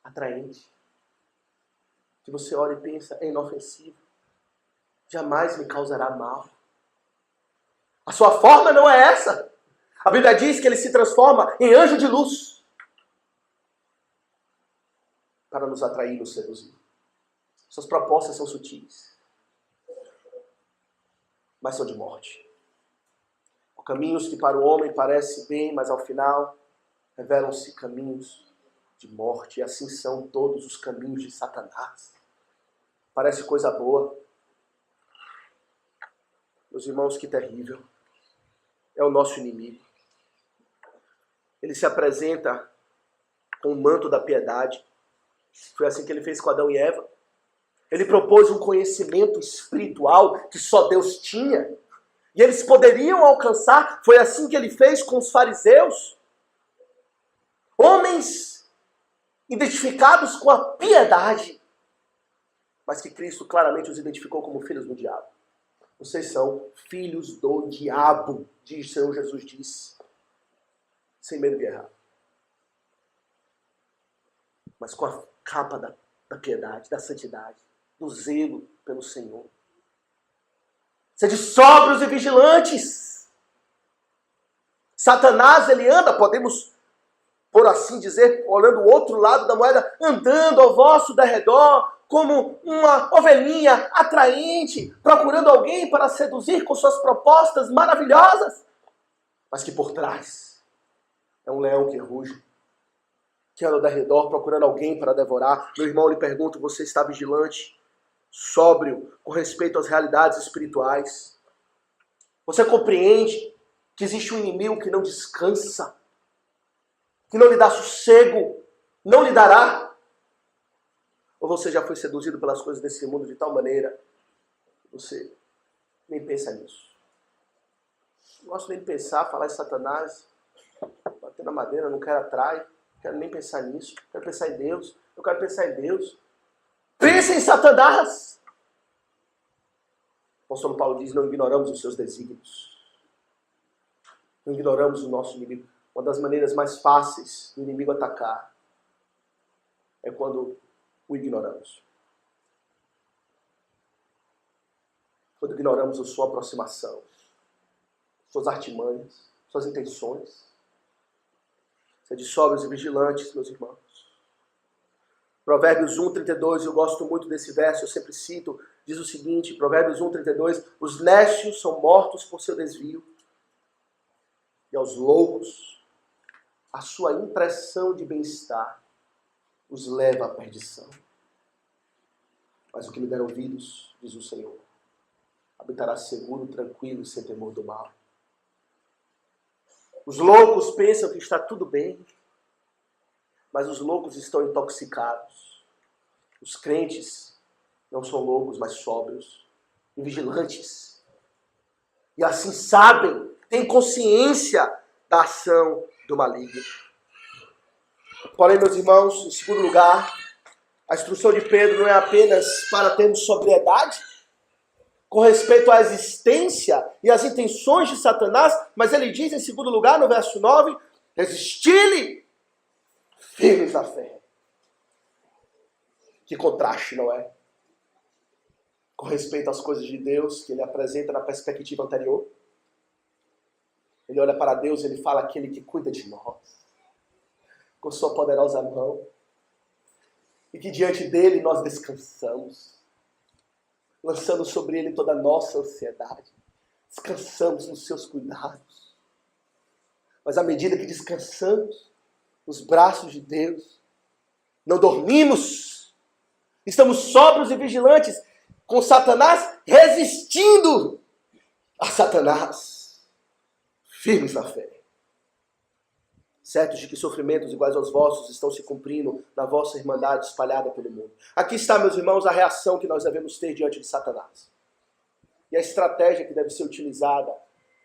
A: atraente, que você olha e pensa, é inofensivo, jamais me causará mal. A sua forma não é essa. A Bíblia diz que ele se transforma em anjo de luz para nos atrair e nos seduzir. Suas propostas são sutis, mas são de morte. Caminhos que para o homem parecem bem, mas ao final revelam-se caminhos de morte. E assim são todos os caminhos de Satanás. Parece coisa boa. Meus irmãos, que terrível. É o nosso inimigo. Ele se apresenta com o manto da piedade. Foi assim que ele fez com Adão e Eva. Ele propôs um conhecimento espiritual que só Deus tinha. E eles poderiam alcançar, foi assim que ele fez com os fariseus. Homens identificados com a piedade, mas que Cristo claramente os identificou como filhos do diabo. Vocês são filhos do diabo, diz o Senhor Jesus disse, sem medo de errar. Mas com a capa da piedade, da santidade, do zelo pelo Senhor. Sede sóbrios e vigilantes. Satanás, ele anda, podemos, por assim dizer, olhando o outro lado da moeda, andando ao vosso derredor, como uma ovelhinha atraente, procurando alguém para seduzir com suas propostas maravilhosas, mas que por trás é um leão que ruge, que anda ao derredor procurando alguém para devorar. Meu irmão, lhe pergunto, você está vigilante? Sóbrio com respeito às realidades espirituais? Você compreende que existe um inimigo que não descansa, que não lhe dá sossego, não lhe dará? Ou você já foi seduzido pelas coisas desse mundo de tal maneira que você nem pensa nisso? Não gosto nem de pensar, falar em Satanás, bater na madeira, não quero atrair, não quero nem pensar nisso, quero pensar em Deus, eu quero pensar em Deus. Pensa em Satanás. O apóstolo Paulo diz, não ignoramos os seus desígnios. Não ignoramos o nosso inimigo. Uma das maneiras mais fáceis do inimigo atacar é quando o ignoramos. Quando ignoramos a sua aproximação, suas artimanhas, suas intenções. Sede sóbrios e vigilantes, meus irmãos. Provérbios 1:32, eu gosto muito desse verso, eu sempre cito, diz o seguinte, Provérbios 1:32, os nécios são mortos por seu desvio, e aos loucos, a sua impressão de bem-estar os leva à perdição. Mas o que me der ouvidos, diz o Senhor, habitará seguro, tranquilo e sem temor do mal. Os loucos pensam que está tudo bem, mas os loucos estão intoxicados. Os crentes não são loucos, mas sóbrios. e vigilantes. E assim sabem, têm consciência da ação do maligno. Porém, meus irmãos, em segundo lugar, a instrução de Pedro não é apenas para termos sobriedade com respeito à existência e às intenções de Satanás, mas ele diz em segundo lugar, no verso 9, resisti-lhe firmes na fé. Que contraste, não é? Com respeito às coisas de Deus que ele apresenta na perspectiva anterior. Ele olha para Deus e ele fala aquele que cuida de nós, com sua poderosa mão, e que diante dele nós descansamos, lançando sobre ele toda a nossa ansiedade, descansamos nos seus cuidados. Mas à medida que descansamos nos braços de Deus, não dormimos, estamos sóbrios e vigilantes, com Satanás resistindo a Satanás, firmes na fé. Certos de que sofrimentos iguais aos vossos estão se cumprindo na vossa irmandade espalhada pelo mundo. Aqui está, meus irmãos, a reação que nós devemos ter diante de Satanás. E a estratégia que deve ser utilizada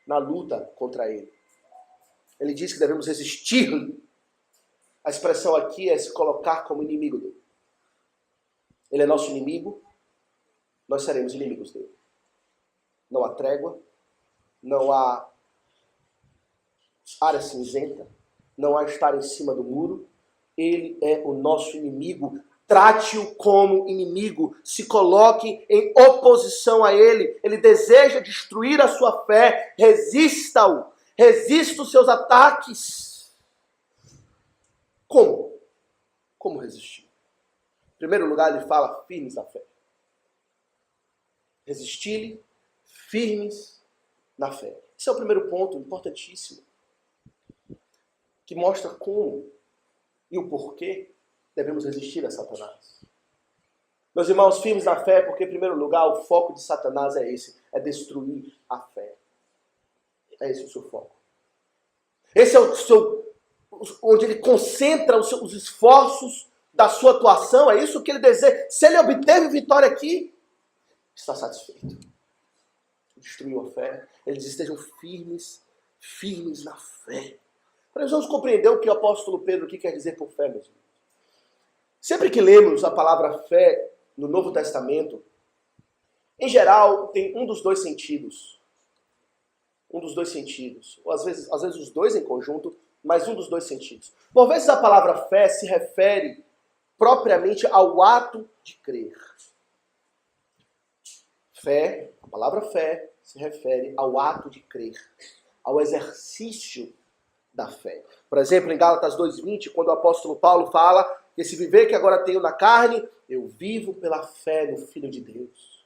A: na luta contra ele. Ele diz que devemos resistir-lhe. A expressão aqui é se colocar como inimigo dele. Ele é nosso inimigo, nós seremos inimigos dele. Não há trégua, não há área cinzenta, não há estar em cima do muro. Ele é o nosso inimigo. Trate-o como inimigo. Se coloque em oposição a ele. Ele deseja destruir a sua fé. Resista-o. Resista os seus ataques. Como? Como resistir? Em primeiro lugar, ele fala firmes na fé. Resistir-lhe firmes na fé. Esse é o primeiro ponto importantíssimo, que mostra como e o porquê devemos resistir a Satanás. Meus irmãos, firmes na fé, porque em primeiro lugar o foco de Satanás é esse, é destruir a fé. É esse o seu foco. Esse é o seu, onde ele concentra os esforços da sua atuação, é isso que ele deseja. Se ele obteve vitória aqui, está satisfeito. Destruiu a fé. Ele diz, estejam firmes na fé. Nós vamos compreender o que o apóstolo Pedro aqui quer dizer por fé, meus irmãos. Sempre que lemos a palavra fé no Novo Testamento, em geral, tem um dos dois sentidos. Um dos dois sentidos. Ou às vezes os dois em conjunto, mas um dos dois sentidos. Por vezes a palavra fé se refere propriamente ao ato de crer. Fé, a palavra fé, se refere ao ato de crer, ao exercício da fé. Por exemplo, em Gálatas 2:20, quando o apóstolo Paulo fala que esse viver que agora tenho na carne, eu vivo pela fé no Filho de Deus.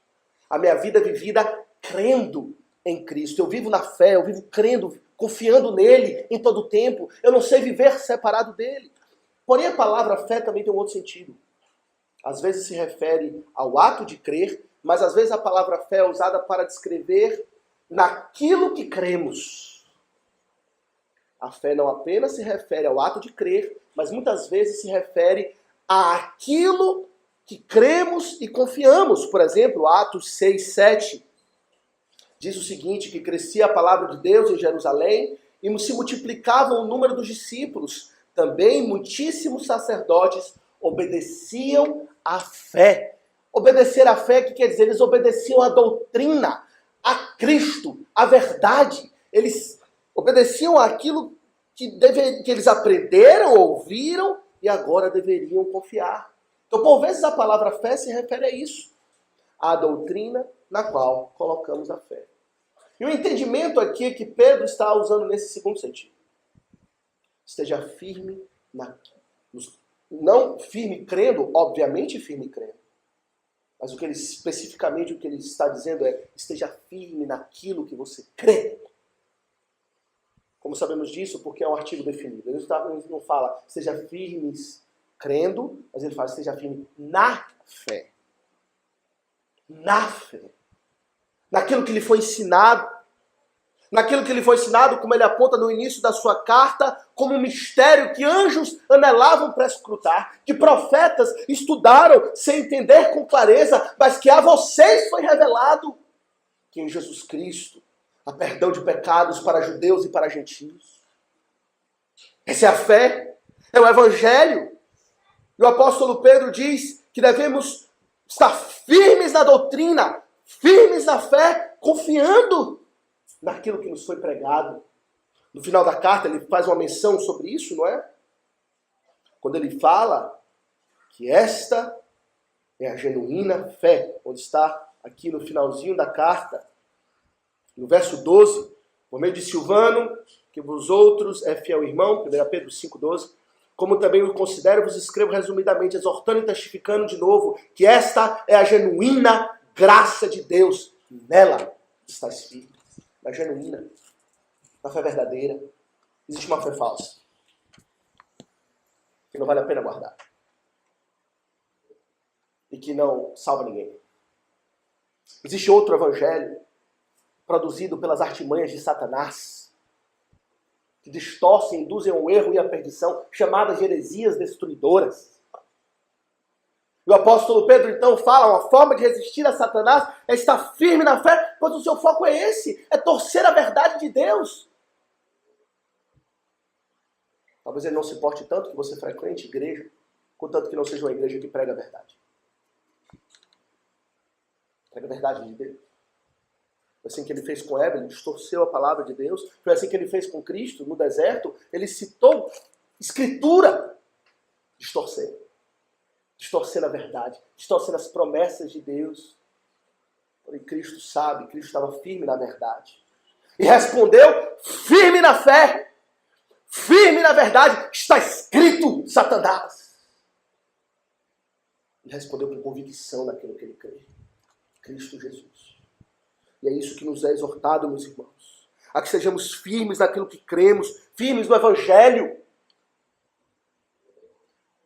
A: A minha vida é vivida crendo em Cristo. Eu vivo na fé, eu vivo crendo, confiando nele em todo o tempo. Eu não sei viver separado dele. Porém, a palavra fé também tem um outro sentido. Às vezes se refere ao ato de crer, mas às vezes a palavra fé é usada para descrever naquilo que cremos. A fé não apenas se refere ao ato de crer, mas muitas vezes se refere àquilo que cremos e confiamos. Por exemplo, Atos 6:7 diz o seguinte, que crescia a palavra de Deus em Jerusalém e se multiplicava o número dos discípulos. Também muitíssimos sacerdotes obedeciam à fé. Obedecer à fé, que quer dizer? Eles obedeciam à doutrina, a Cristo, à verdade. Eles obedeciam àquilo que eles aprenderam, ouviram e agora deveriam confiar. Então, por vezes, a palavra fé se refere a isso. À doutrina na qual colocamos a fé. E o entendimento aqui é que Pedro está usando nesse segundo sentido. Esteja firme não firme crendo, obviamente firme crendo. Mas especificamente o que ele está dizendo é, esteja firme naquilo que você crê. Como sabemos disso? Porque é um artigo definido. Ele não fala, esteja firmes crendo, mas ele fala, esteja firme na fé. Na fé. Naquilo que lhe foi ensinado. Naquilo que lhe foi ensinado, como ele aponta no início da sua carta, como um mistério que anjos anelavam para escrutar, que profetas estudaram sem entender com clareza, mas que a vocês foi revelado. que em Jesus Cristo há perdão de pecados para judeus e para gentios. Essa é a fé, é o Evangelho. E o apóstolo Pedro diz que devemos estar firmes na doutrina, firmes na fé, confiando naquilo que nos foi pregado. No final da carta ele faz uma menção sobre isso, não é? Quando ele fala que esta é a genuína fé, onde está aqui no finalzinho da carta, no verso 12, por meio de Silvano, que vos outros é fiel irmão, 1 Pedro 5,12, como também o considero, vos escrevo resumidamente, exortando e testificando de novo, que esta é a genuína graça de Deus. Nela estás firme. Na genuína, na fé verdadeira. Existe uma fé falsa, que não vale a pena guardar. E que não salva ninguém. Existe outro evangelho, produzido pelas artimanhas de Satanás, que distorcem, induzem ao erro e à perdição, chamadas de heresias destruidoras. E o apóstolo Pedro então fala, uma forma de resistir a Satanás é estar firme na fé, pois o seu foco é esse, é torcer a verdade de Deus. Talvez ele não se importe tanto que você frequente igreja, contanto que não seja uma igreja que prega a verdade. Prega a verdade de Deus. Foi assim que ele fez com Eva, ele distorceu a palavra de Deus. Foi assim que ele fez com Cristo no deserto. Ele citou Escritura, distorcendo a verdade, distorcendo as promessas de Deus. E Cristo sabe, Cristo estava firme na verdade. E respondeu firme na fé, firme na verdade. Está escrito, Satanás. E respondeu com convicção naquilo que ele crê. Cristo Jesus. E é isso que nos é exortado, meus irmãos. A que sejamos firmes naquilo que cremos, firmes no Evangelho.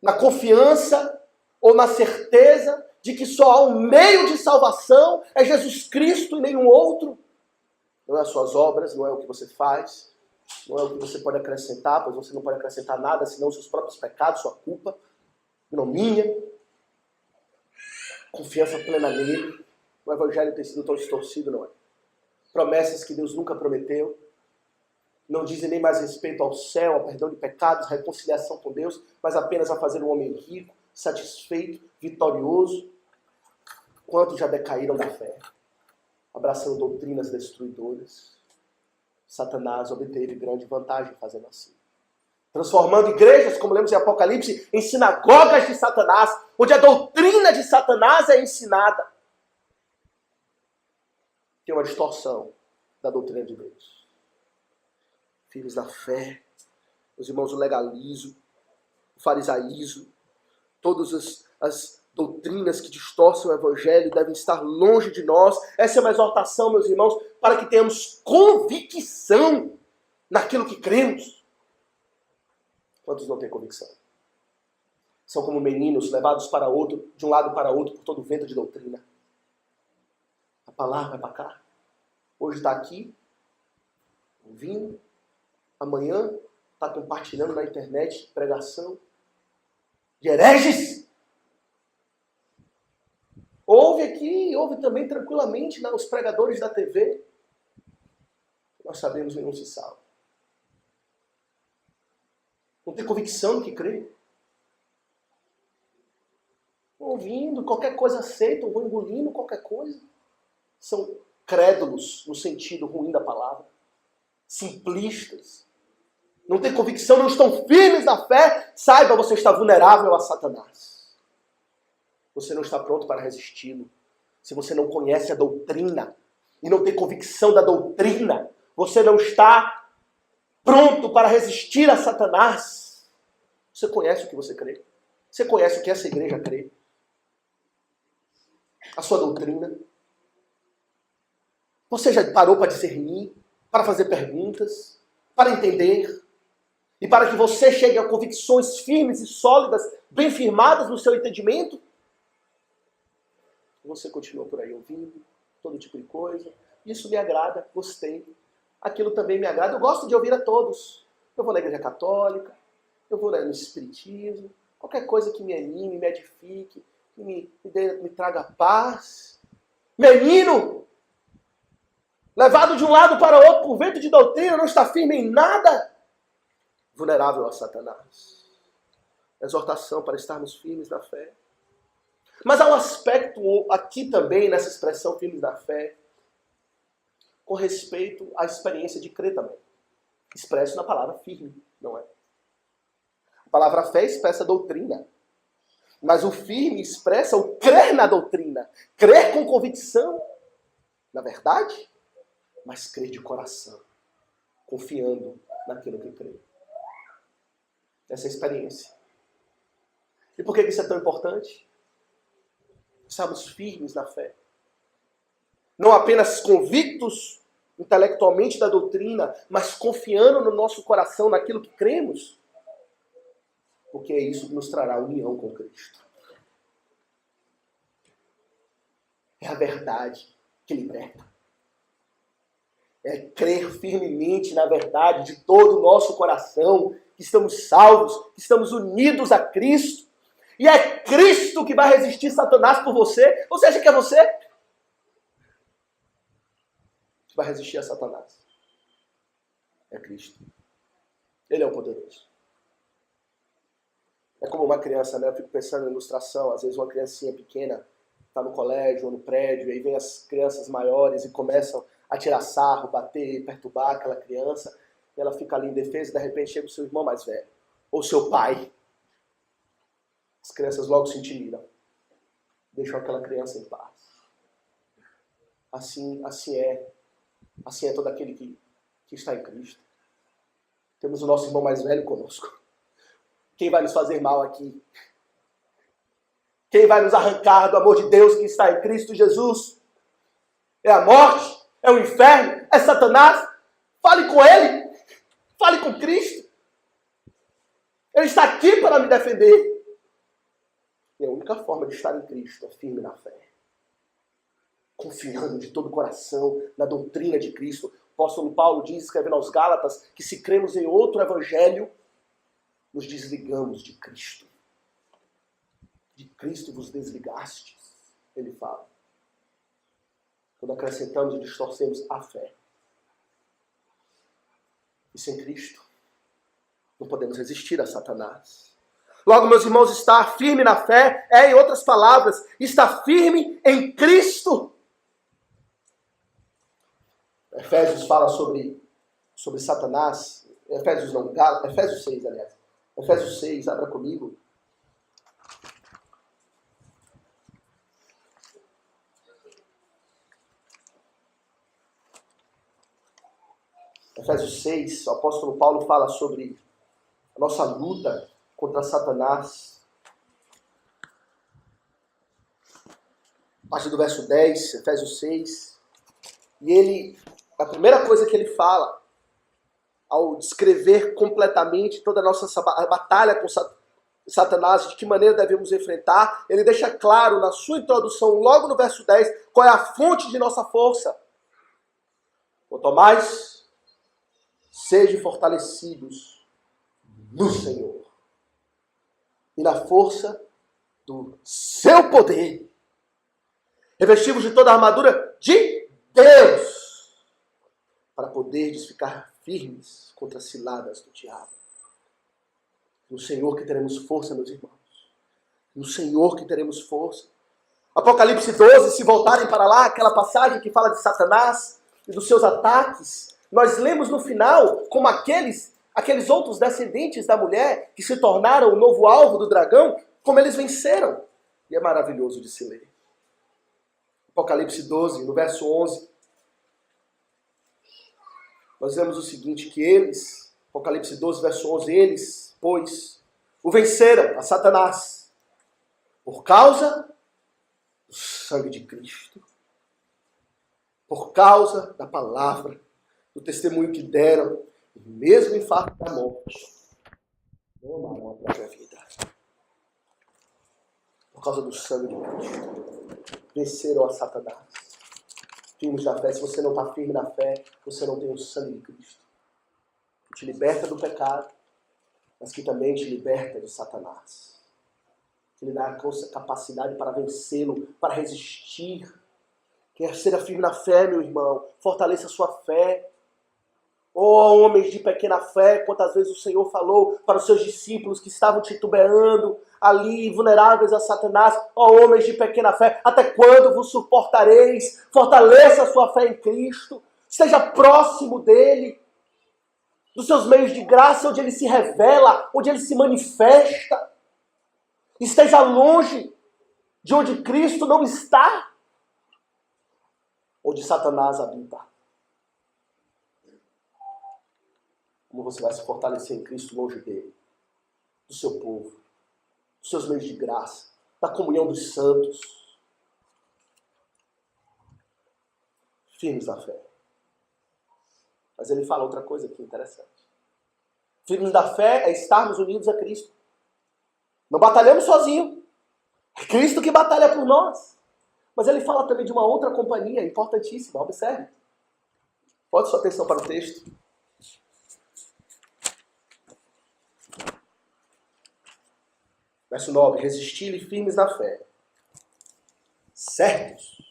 A: Na confiança ou na certeza de que só há um meio de salvação, é Jesus Cristo e nenhum outro. Não é as suas obras, não é o que você faz, não é o que você pode acrescentar, pois você não pode acrescentar nada, senão os seus próprios pecados, sua culpa, ignomínia. Confiança plena nele. O Evangelho tem sido tão distorcido, não é? Promessas que Deus nunca prometeu. Não dizem nem mais respeito ao céu, ao perdão de pecados, reconciliação com Deus, mas apenas a fazer um homem rico, satisfeito, vitorioso. Quantos já decaíram da fé, abraçando doutrinas destruidoras? Satanás obteve grande vantagem fazendo assim. Transformando igrejas, como lemos em Apocalipse, em sinagogas de Satanás, onde a doutrina de Satanás é ensinada. Tem uma distorção da doutrina de Deus. Filhos da fé, os irmãos, o legalismo, o farisaísmo, todas as doutrinas que distorcem o Evangelho devem estar longe de nós. Essa é uma exortação, meus irmãos, para que tenhamos convicção naquilo que cremos. Quantos não têm convicção? São como meninos levados para outro, de um lado para outro, por todo o vento de doutrina. A palavra vai para cá. Hoje está aqui, ouvindo. Amanhã está compartilhando na internet pregação de hereges. Ouve aqui, ouve também tranquilamente os pregadores da TV. Nós sabemos que nenhum se salva. Não tem convicção no que crê. Ouvindo, qualquer coisa aceitam, vão engolindo qualquer coisa. São crédulos no sentido ruim da palavra. Simplistas. Não tem convicção, não estão firmes na fé. Saiba, você está vulnerável a Satanás. Você não está pronto para resisti-lo. Se você não conhece a doutrina e não tem convicção da doutrina, você não está pronto para resistir a Satanás. Você conhece o que você crê? Você conhece o que essa igreja crê? A sua doutrina? Você já parou para discernir, para fazer perguntas, para entender? E para que você chegue a convicções firmes e sólidas, bem firmadas no seu entendimento? Você continua por aí ouvindo todo tipo de coisa. Isso me agrada, gostei. Aquilo também me agrada. Eu gosto de ouvir a todos. Eu vou na igreja católica, eu vou no espiritismo, qualquer coisa que me anime, me edifique, que me traga paz. Menino! levado de um lado para outro por vento de doutrina, não está firme em nada, vulnerável a Satanás. Exortação para estarmos firmes na fé. Mas há um aspecto aqui também, nessa expressão firmes na fé, com respeito à experiência de crer também. Expresso na palavra firme, não é? A palavra fé expressa doutrina. Mas o firme expressa o crer na doutrina. Crer com convicção, na verdade, mas crer de coração, confiando naquilo que crê. Essa é a experiência. E por que isso é tão importante? Estamos firmes na fé. Não apenas convictos intelectualmente da doutrina, mas confiando no nosso coração naquilo que cremos. Porque é isso que nos trará união com Cristo. É a verdade que liberta. É crer firmemente na verdade de todo o nosso coração, que estamos salvos, que estamos unidos a Cristo. E é Cristo que vai resistir Satanás por você. Você acha que é você que vai resistir a Satanás? É Cristo. Ele é o poderoso. É como uma criança, né? Eu fico pensando em ilustração. Às vezes uma criancinha pequena está no colégio ou no prédio, e aí vem as crianças maiores e começam a tirar sarro, bater, perturbar aquela criança. E ela fica ali indefesa e de repente chega o seu irmão mais velho. Ou seu pai. As crianças logo se intimidam. Deixam aquela criança em paz. Assim é todo aquele que está em Cristo. Temos o nosso irmão mais velho conosco. Quem vai nos fazer mal aqui? Quem vai nos arrancar do amor de Deus que está em Cristo Jesus? É a morte? É o inferno? É Satanás? Fale com ele. Fale com Cristo. Ele está aqui para me defender. E a única forma de estar em Cristo é firme na fé. Confiando de todo o coração na doutrina de Cristo. O apóstolo Paulo diz, escrevendo aos Gálatas, que se cremos em outro evangelho, nos desligamos de Cristo. De Cristo vos desligastes, ele fala. Quando acrescentamos e distorcemos a fé. E sem Cristo, não podemos resistir a Satanás. Logo, meus irmãos, estar firme na fé é, em outras palavras, estar firme em Cristo. Efésios fala sobre Satanás. Efésios 6, aliás. Efésios 6, abra comigo. Efésios 6, o apóstolo Paulo fala sobre a nossa luta contra Satanás. A partir do verso 10, Efésios 6. E a primeira coisa que ele fala, ao descrever completamente toda a nossa batalha com Satanás, de que maneira devemos enfrentar, ele deixa claro na sua introdução, logo no verso 10, qual é a fonte de nossa força. Quanto mais, sejam fortalecidos no Senhor e na força do seu poder. Revestivos de toda a armadura de Deus, para poderdes ficar firmes contra as ciladas do diabo. No Senhor que teremos força, meus irmãos. No Senhor que teremos força. Apocalipse 12, se voltarem para lá, aquela passagem que fala de Satanás e dos seus ataques, nós lemos no final como aqueles outros descendentes da mulher que se tornaram o novo alvo do dragão, como eles venceram. E é maravilhoso de se ler. Apocalipse 12, no verso 11, nós vemos o seguinte, que eles, Apocalipse 12, verso 11, eles, pois, o venceram, a Satanás, por causa do sangue de Cristo, por causa da palavra, do testemunho que deram, e mesmo em face da morte, não amaram a própria vida. Por causa do sangue de Cristo, venceram a Satanás. Firmes na fé. Se você não está firme na fé, você não tem o sangue de Cristo. Que te liberta do pecado, mas que também te liberta de Satanás. Que lhe dá a capacidade para vencê-lo, para resistir. Quer ser firme na fé, meu irmão. Fortaleça a sua fé. Oh, homens de pequena fé, quantas vezes o Senhor falou para os seus discípulos que estavam titubeando, ali, vulneráveis a Satanás. Oh, homens de pequena fé, até quando vos suportareis? Fortaleça a sua fé em Cristo. Esteja próximo dele, dos seus meios de graça, onde ele se revela, onde ele se manifesta. Esteja longe de onde Cristo não está, onde Satanás habita. Como você vai se fortalecer em Cristo longe dele, do seu povo, dos seus meios de graça, da comunhão dos santos. Firmes na fé. Mas ele fala outra coisa aqui interessante. Firmes da fé é estarmos unidos a Cristo. Não batalhamos sozinhos. É Cristo que batalha por nós. Mas ele fala também de uma outra companhia importantíssima. Observe. Bote sua atenção para o texto. Verso 9. Resisti-lhe firmes na fé, certos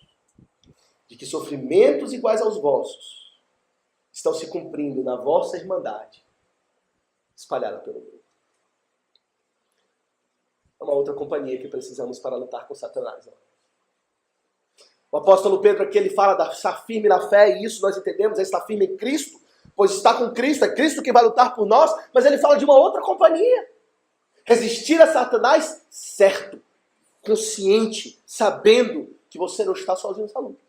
A: de que sofrimentos iguais aos vossos estão se cumprindo na vossa irmandade, espalhada pelo mundo. É uma outra companhia que precisamos para lutar com Satanás. Não? O apóstolo Pedro aqui, ele fala de estar firme na fé, e isso nós entendemos, é estar firme em Cristo, pois está com Cristo, é Cristo quem vai lutar por nós, mas ele fala de uma outra companhia. Resistir a Satanás, certo, consciente, sabendo que você não está sozinho nessa luta.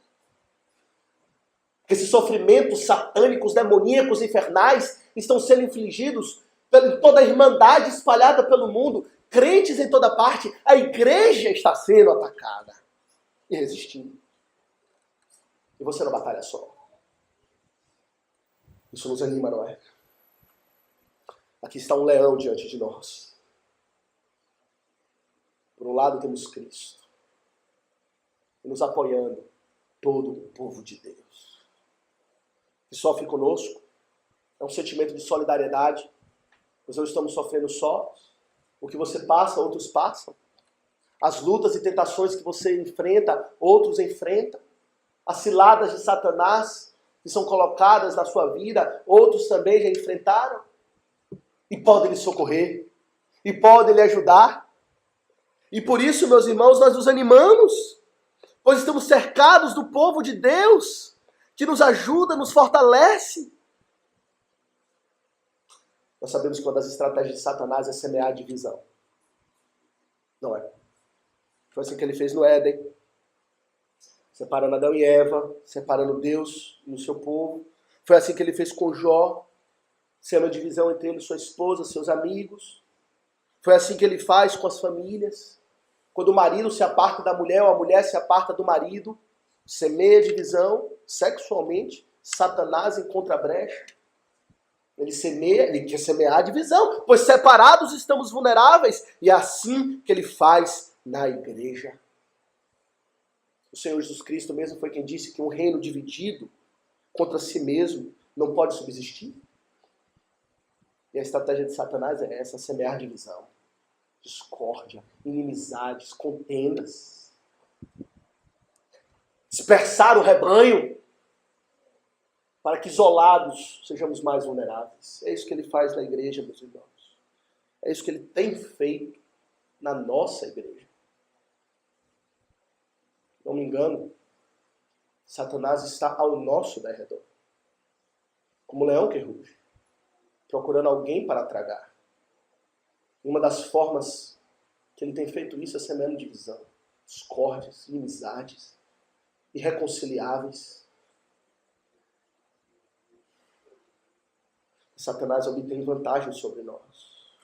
A: Que esses sofrimentos satânicos, demoníacos, infernais, estão sendo infligidos por toda a irmandade espalhada pelo mundo, crentes em toda parte, a igreja está sendo atacada e resistindo. E você não batalha só. Isso nos anima, não é? Aqui está um leão diante de nós. Por um lado temos Cristo, e nos apoiando todo o povo de Deus, que sofre conosco. É um sentimento de solidariedade. Nós não estamos sofrendo só. O que você passa, outros passam. As lutas e tentações que você enfrenta, outros enfrentam. As ciladas de Satanás que são colocadas na sua vida, outros também já enfrentaram. E podem lhe socorrer. E podem lhe ajudar. E por isso, meus irmãos, nós nos animamos, pois estamos cercados do povo de Deus, que nos ajuda, nos fortalece. Nós sabemos que uma das estratégias de Satanás é semear a divisão. Não é? Foi assim que ele fez no Éden, separando Adão e Eva, separando Deus e o seu povo. Foi assim que ele fez com Jó, sendo a divisão entre ele e sua esposa, seus amigos. Foi assim que ele faz com as famílias. Quando o marido se aparta da mulher ou a mulher se aparta do marido, semeia divisão sexualmente, Satanás encontra a brecha. Ele semeia, ele quer semear a divisão, pois separados estamos vulneráveis, e é assim que ele faz na igreja. O Senhor Jesus Cristo mesmo foi quem disse que um reino dividido contra si mesmo não pode subsistir. E a estratégia de Satanás é essa, semear divisão. Discórdia, inimizades, contendas. Dispersar o rebanho para que isolados sejamos mais vulneráveis. É isso que ele faz na igreja, meus irmãos. É isso que ele tem feito na nossa igreja. Não me engano, Satanás está ao nosso derredor. Como um leão que ruge, procurando alguém para tragar. Uma das formas que ele tem feito isso é semeando divisão, discórdias, inimizades, irreconciliáveis. Satanás obtém vantagem sobre nós.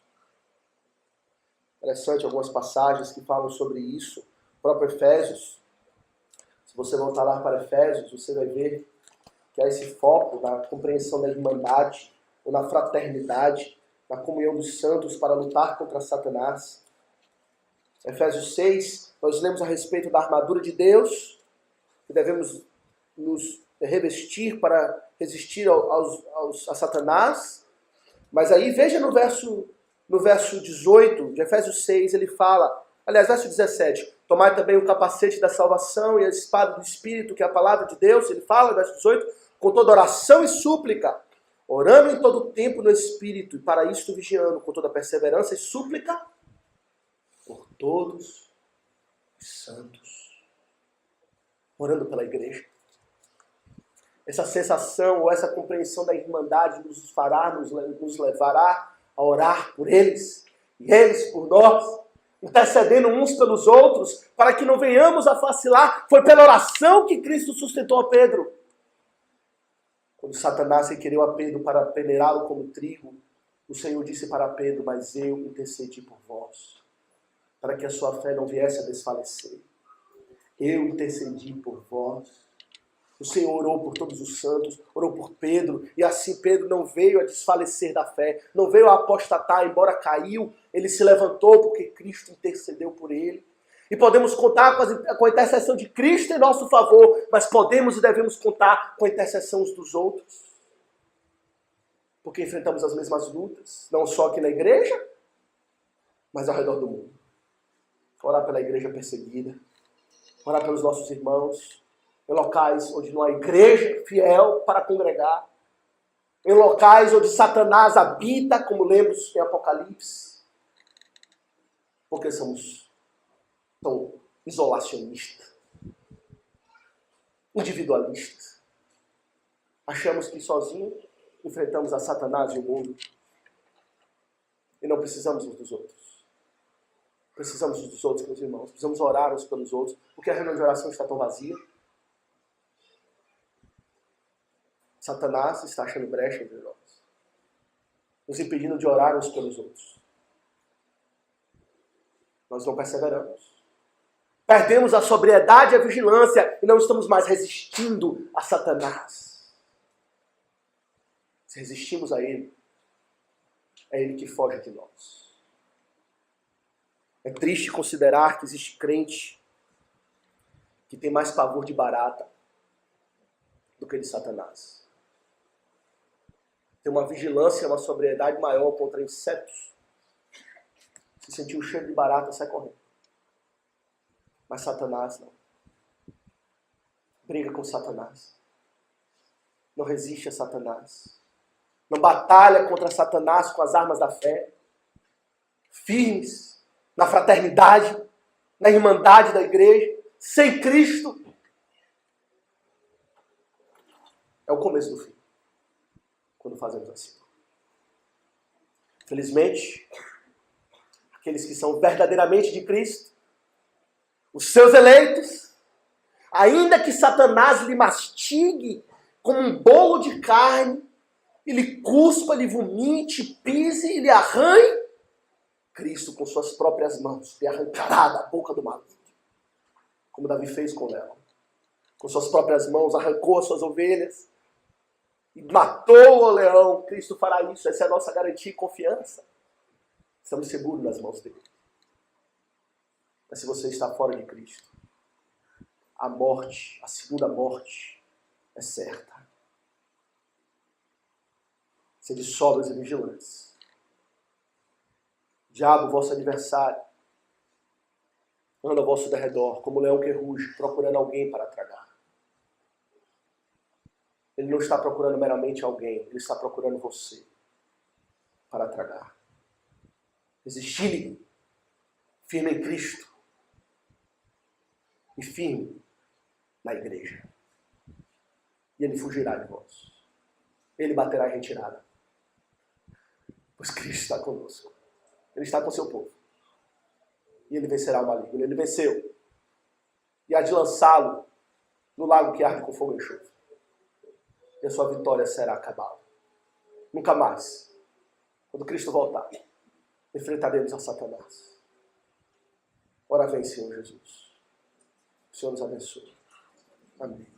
A: Interessante algumas passagens que falam sobre isso. O próprio Efésios, se você voltar lá para Efésios, você vai ver que há esse foco na compreensão da irmandade, ou na fraternidade, na comunhão dos santos para lutar contra Satanás. Efésios 6, nós lemos a respeito da armadura de Deus, que devemos nos revestir para resistir a Satanás. Mas aí veja no verso 18 de Efésios 6, ele fala, aliás, verso 17, Tomai também o capacete da salvação e a espada do Espírito, que é a palavra de Deus. Ele fala, verso 18, com toda oração e súplica, orando em todo tempo no Espírito, e para isto vigiando com toda perseverança e súplica por todos os santos. Orando pela igreja. Essa sensação ou essa compreensão da irmandade nos levará a orar por eles, e eles por nós, intercedendo uns pelos outros, para que não venhamos a vacilar. Foi pela oração que Cristo sustentou a Pedro. Quando Satanás requereu a Pedro para peneirá-lo como trigo, o Senhor disse para Pedro, mas eu intercedi por vós, para que a sua fé não viesse a desfalecer. Eu intercedi por vós. O Senhor orou por todos os santos, orou por Pedro, e assim Pedro não veio a desfalecer da fé, não veio a apostatar, embora caiu, ele se levantou porque Cristo intercedeu por ele. E podemos contar com a intercessão de Cristo em nosso favor, mas podemos e devemos contar com a intercessão uns dos outros. Porque enfrentamos as mesmas lutas, não só aqui na igreja, mas ao redor do mundo. Orar pela igreja perseguida, orar pelos nossos irmãos, em locais onde não há igreja fiel para congregar, em locais onde Satanás habita, como lemos em Apocalipse, porque somos tão isolacionistas, individualistas. Achamos que sozinhos enfrentamos a Satanás e o mundo, e não precisamos uns dos outros. Precisamos uns dos outros, meus irmãos. Precisamos orar uns pelos outros, porque a reunião de oração está tão vazia. Satanás está achando brecha entre nós, nos impedindo de orar uns pelos outros. Nós não perseveramos. Perdemos a sobriedade e a vigilância e não estamos mais resistindo a Satanás. Se resistimos a ele, é ele que foge de nós. É triste considerar que existe crente que tem mais pavor de barata do que de Satanás. Tem uma vigilância, uma sobriedade maior contra insetos. Se sentir o cheiro de barata, sai correndo. Mas Satanás não. Briga com Satanás. Não resiste a Satanás. Não batalha contra Satanás com as armas da fé. Firmes na fraternidade, na irmandade da igreja, sem Cristo. É o começo do fim, quando fazemos assim. Felizmente, aqueles que são verdadeiramente de Cristo, os seus eleitos, ainda que Satanás lhe mastigue como um bolo de carne, e lhe cuspa, lhe vomite, pise e lhe arranhe, Cristo com suas próprias mãos lhe arrancará da boca do maligno, como Davi fez com Léo. Com suas próprias mãos arrancou as suas ovelhas e matou o leão. Cristo fará isso. Essa é a nossa garantia e confiança. Estamos seguros nas mãos dele. Mas se você está fora de Cristo, a morte, a segunda morte, é certa. Sede sóbrios e vigilantes. Diabo, vosso adversário, anda ao vosso derredor, como leão que ruge, procurando alguém para tragar. Ele não está procurando meramente alguém, ele está procurando você para tragar. Resisti-lhe, firme em Cristo e firme na igreja. E ele fugirá de vós. Ele baterá em retirada. Pois Cristo está conosco. Ele está com o seu povo. E ele vencerá o maligno. Ele venceu. E há de lançá-lo no lago que arde com fogo e enxofre. E a sua vitória será cabal. Nunca mais, quando Cristo voltar, enfrentaremos a Satanás. Ora vem, Senhor Jesus. O Senhor nos abençoe. Amém.